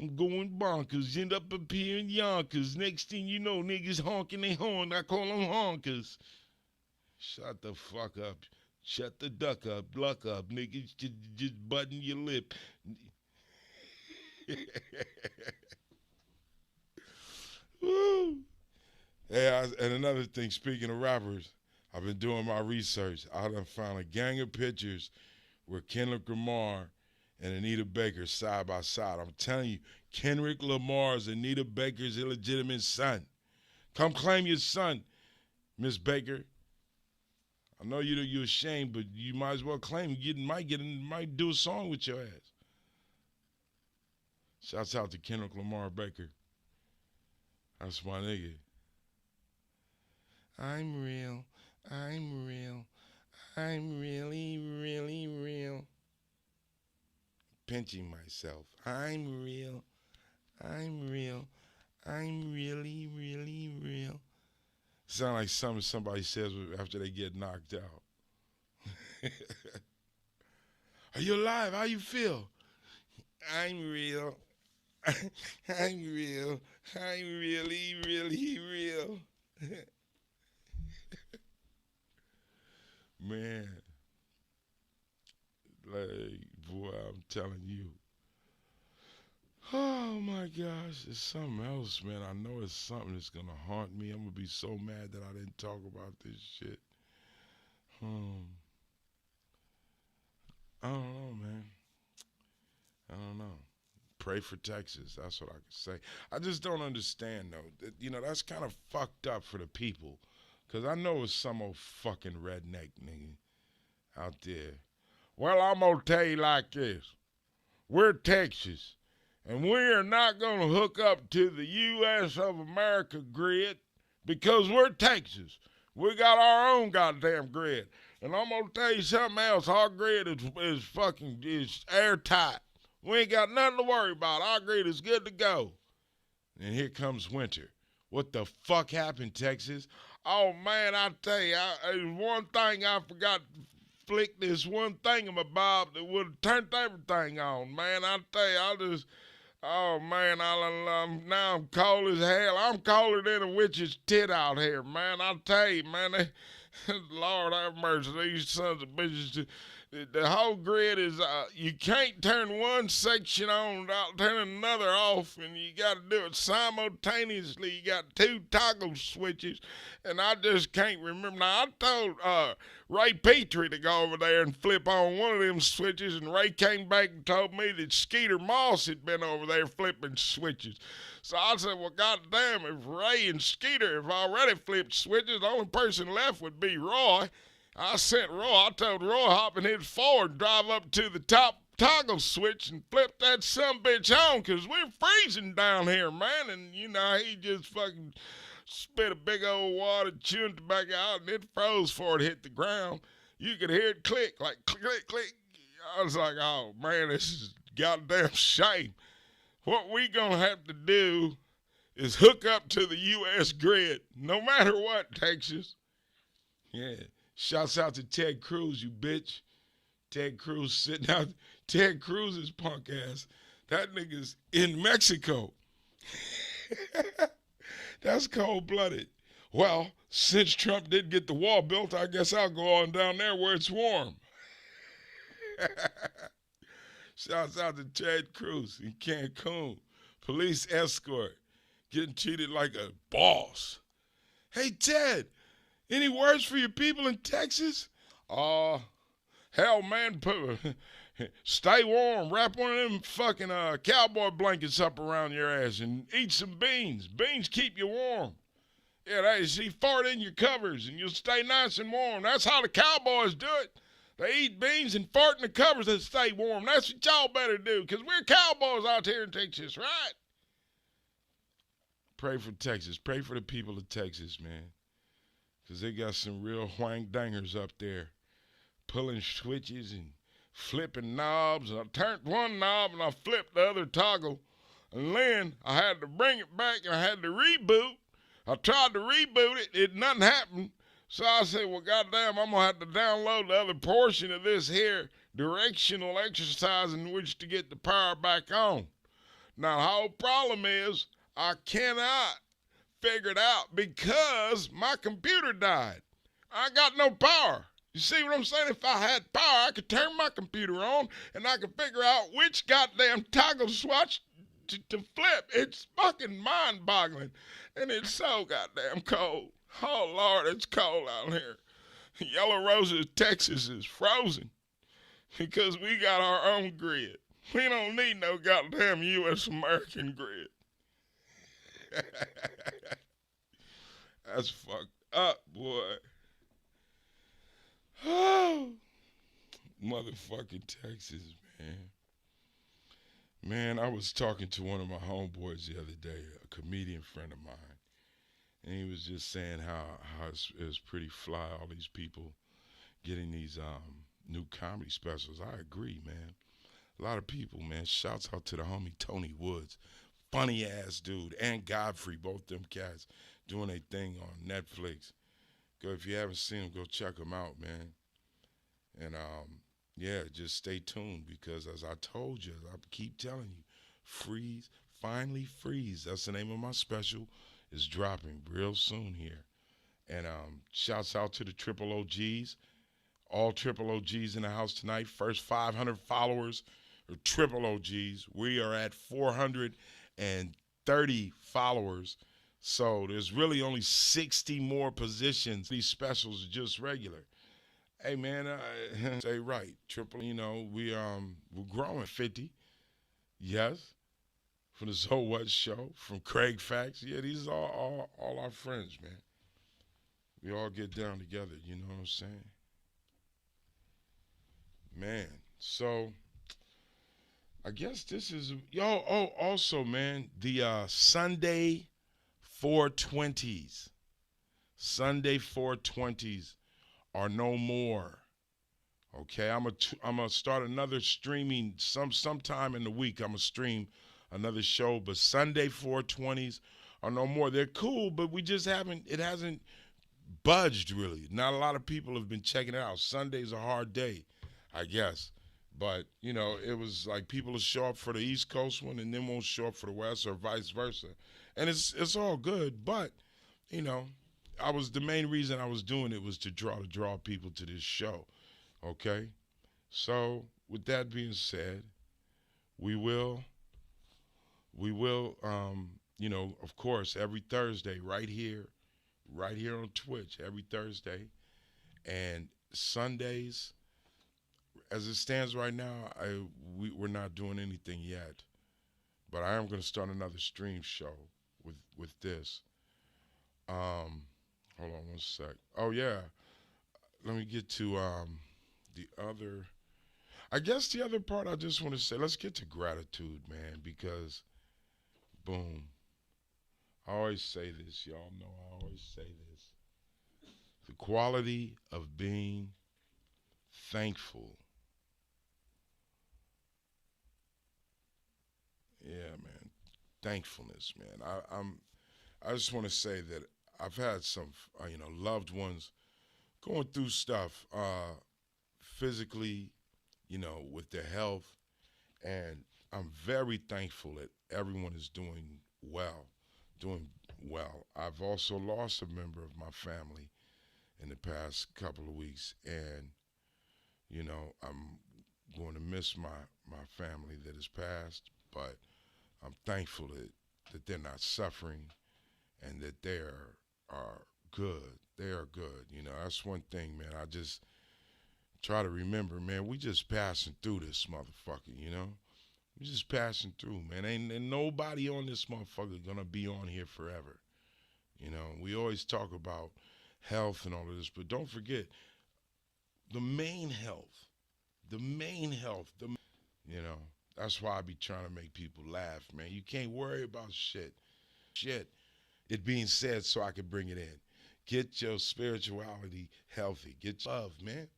I'm going bonkers. End up appearing Yonkers. Next thing you know, niggas honking their horn. I call them honkers. Shut the fuck up. Shut the duck up. Luck up. Niggas just button your lip. Woo. Hey, and another thing, speaking of rappers, I've been doing my research. I done found a gang of pictures where Kendrick Lamar and Anita Baker side by side. I'm telling you, Kendrick Lamar is Anita Baker's illegitimate son. Come claim your son, Miss Baker. I know you're ashamed, but you might as well claim you might do a song with your ass. Shouts out to Kendrick Lamar Baker. That's my nigga. I'm real. I'm real. I'm really, really real. Pinching myself. I'm real. I'm real. I'm really, really real. Sound like something somebody says after they get knocked out. Are you alive? How you feel? I'm real. I'm real. I'm really, really real. Man. Like, boy, I'm telling you. Oh, my gosh. It's something else, man. I know it's something that's going to haunt me. I'm going to be so mad that I didn't talk about this shit. I don't know, man. I don't know. Pray for Texas. That's what I can say. I just don't understand, though. You know, that's kind of fucked up for the people. Because I know it's some old fucking redneck nigga out there. Well, I'm going to tell you like this. We're Texas, and we are not going to hook up to the U.S. of America grid because we're Texas. We got our own goddamn grid. And I'm going to tell you something else. Our grid is airtight. We ain't got nothing to worry about. Our grid is good to go. And here comes winter. What the fuck happened, Texas? Oh, man, I tell you, there's one thing I forgot to flick this one thingamabob that would have turned everything on, man. I tell you, oh, man, now I'm cold as hell. I'm colder than a witch's tit out here, man. I tell you, man, Lord have mercy, these sons of bitches. The whole grid is, you can't turn one section on without turning another off, and you got to do it simultaneously. You got two toggle switches, and I just can't remember. Now, I told Ray Petrie to go over there and flip on one of them switches, and Ray came back and told me that Skeeter Moss had been over there flipping switches. So I said, well, goddamn, if Ray and Skeeter have already flipped switches, the only person left would be Roy. I told Roy hop in his Ford, drive up to the top toggle switch and flip that sumbitch on, because we're freezing down here, man. And, you know, he just fucking spit a big old wad of chewing tobacco out, and it froze before it hit the ground. You could hear it click, like click, click. I was like, oh, man, this is a goddamn shame. What we gonna have to do is hook up to the U.S. grid, no matter what, Texas. Yeah. Shouts out to Ted Cruz, you bitch. Ted Cruz sitting out. Ted Cruz's punk ass. That nigga's in Mexico. That's cold-blooded. Well, since Trump did get the wall built, I guess I'll go on down there where it's warm. Shouts out to Ted Cruz in Cancun. Police escort. Getting treated like a boss. Hey, Ted. Any words for your people in Texas? Hell, man, stay warm. Wrap one of them fucking cowboy blankets up around your ass and eat some beans. Beans keep you warm. Yeah, fart in your covers and you'll stay nice and warm. That's how the cowboys do it. They eat beans and fart in the covers and stay warm. That's what y'all better do, because we're cowboys out here in Texas, right? Pray for Texas. Pray for the people of Texas, man. because they got some real whang dangers up there, pulling switches and flipping knobs. And I turned one knob and I flipped the other toggle. And then I had to bring it back and I had to reboot. I tried to reboot it, nothing happened. So I said, well, goddamn, I'm going to have to download the other portion of this here directional exercise in which to get the power back on. Now, the whole problem is I cannot figure it out because my computer died. I got no power. You see what I'm saying? If I had power, I could turn my computer on and I could figure out which goddamn toggle switch to flip. It's fucking mind-boggling. And it's so goddamn cold. Oh, Lord, it's cold out here. Yellow Roses, Texas is frozen because we got our own grid. We don't need no goddamn U.S. American grid. That's fucked up, boy. Oh, motherfucking Texas, man. Man, I was talking to one of my homeboys the other day, a comedian friend of mine, and he was just saying how it's pretty fly, all these people getting these new comedy specials. I agree, man. A lot of people, man. Shouts out to the homie Tony Woods. Funny ass dude. And Godfrey, both them cats doing a thing on Netflix. Go, if you haven't seen them, go check them out, man. And yeah, just stay tuned because as I told you, I keep telling you, Freez, finally Freez. That's the name of my special. Is dropping real soon here. And shouts out to the Triple OGs. All Triple OGs in the house tonight. First 500 followers are Triple OGs. We are at 430 followers. So there's really only 60 more positions. These specials are just regular. Hey, man, say right. Triple, you know, we're growing 50. Yes. From the So What show, from Craig Facts. Yeah, these are all our friends, man. We all get down together, you know what I'm saying? Man, so I guess this is, also, man, the Sunday 420s. Sunday 420s are no more. Okay, I'm gonna start another streaming sometime in the week. I'm gonna stream another show, but Sunday 420s are no more. They're cool, but it hasn't budged really. Not a lot of people have been checking it out. Sunday's a hard day, I guess. But, you know, it was like people will show up for the East Coast one and then won't show up for the West or vice versa. And it's all good, but, you know, the main reason I was doing it was to draw people to this show. Okay? So, with that being said, we will, you know, of course, every Thursday right here on Twitch, every Thursday. And Sundays, as it stands right now, we're not doing anything yet. But I am going to start another stream show with this. Hold on one sec. Oh, yeah. Let me get to the other. I guess the other part I just want to say, let's get to gratitude, man, because, boom. I always say this. Y'all know I always say this. The quality of being thankful. Yeah, man. Thankfulness, man. I just want to say that I've had some, loved ones going through stuff physically, with their health, and I'm very thankful that everyone is doing well. I've also lost a member of my family in the past couple of weeks, and, I'm going to miss my family that has passed, but I'm thankful that they're not suffering and that they are good. They are good. That's one thing, man. I just try to remember, man, we just passing through this motherfucker, We just passing through, man. Ain't nobody on this motherfucker gonna be on here forever. We always talk about health and all of this, but don't forget the main health. That's why I be trying to make people laugh, man. You can't worry about shit. It being said so I can bring it in. Get your spirituality healthy. Get love, man.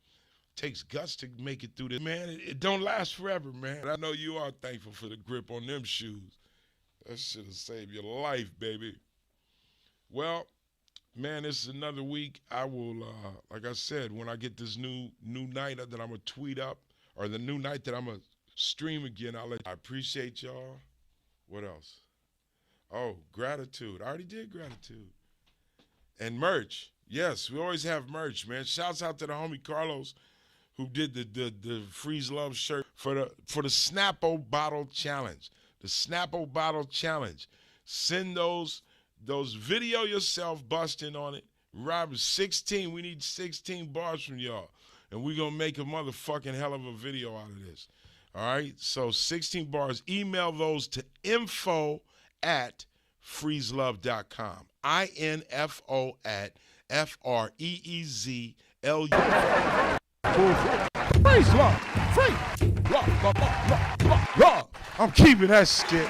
Takes guts to make it through this. Man, it don't last forever, man. I know you are thankful for the grip on them shoes. That should have saved your life, baby. Well, man, this is another week. I will, like I said, when I get this new night that I'm going to tweet up, or the new night that I'm going to stream again, I appreciate y'all. What else? Oh, gratitude. I already did gratitude. And merch. Yes, we always have merch, man. Shouts out to the homie Carlos who did the Freez Luv shirt for the Snappo Bottle Challenge. The Snappo Bottle Challenge. Send those video yourself busting on it. Robert, 16. We need 16 bars from y'all. And we're going to make a motherfucking hell of a video out of this. All right? So 16 bars. Email those to info@freezluv.com. info@freezlu. Freez Luv. Freez Luv. I'm keeping that shit.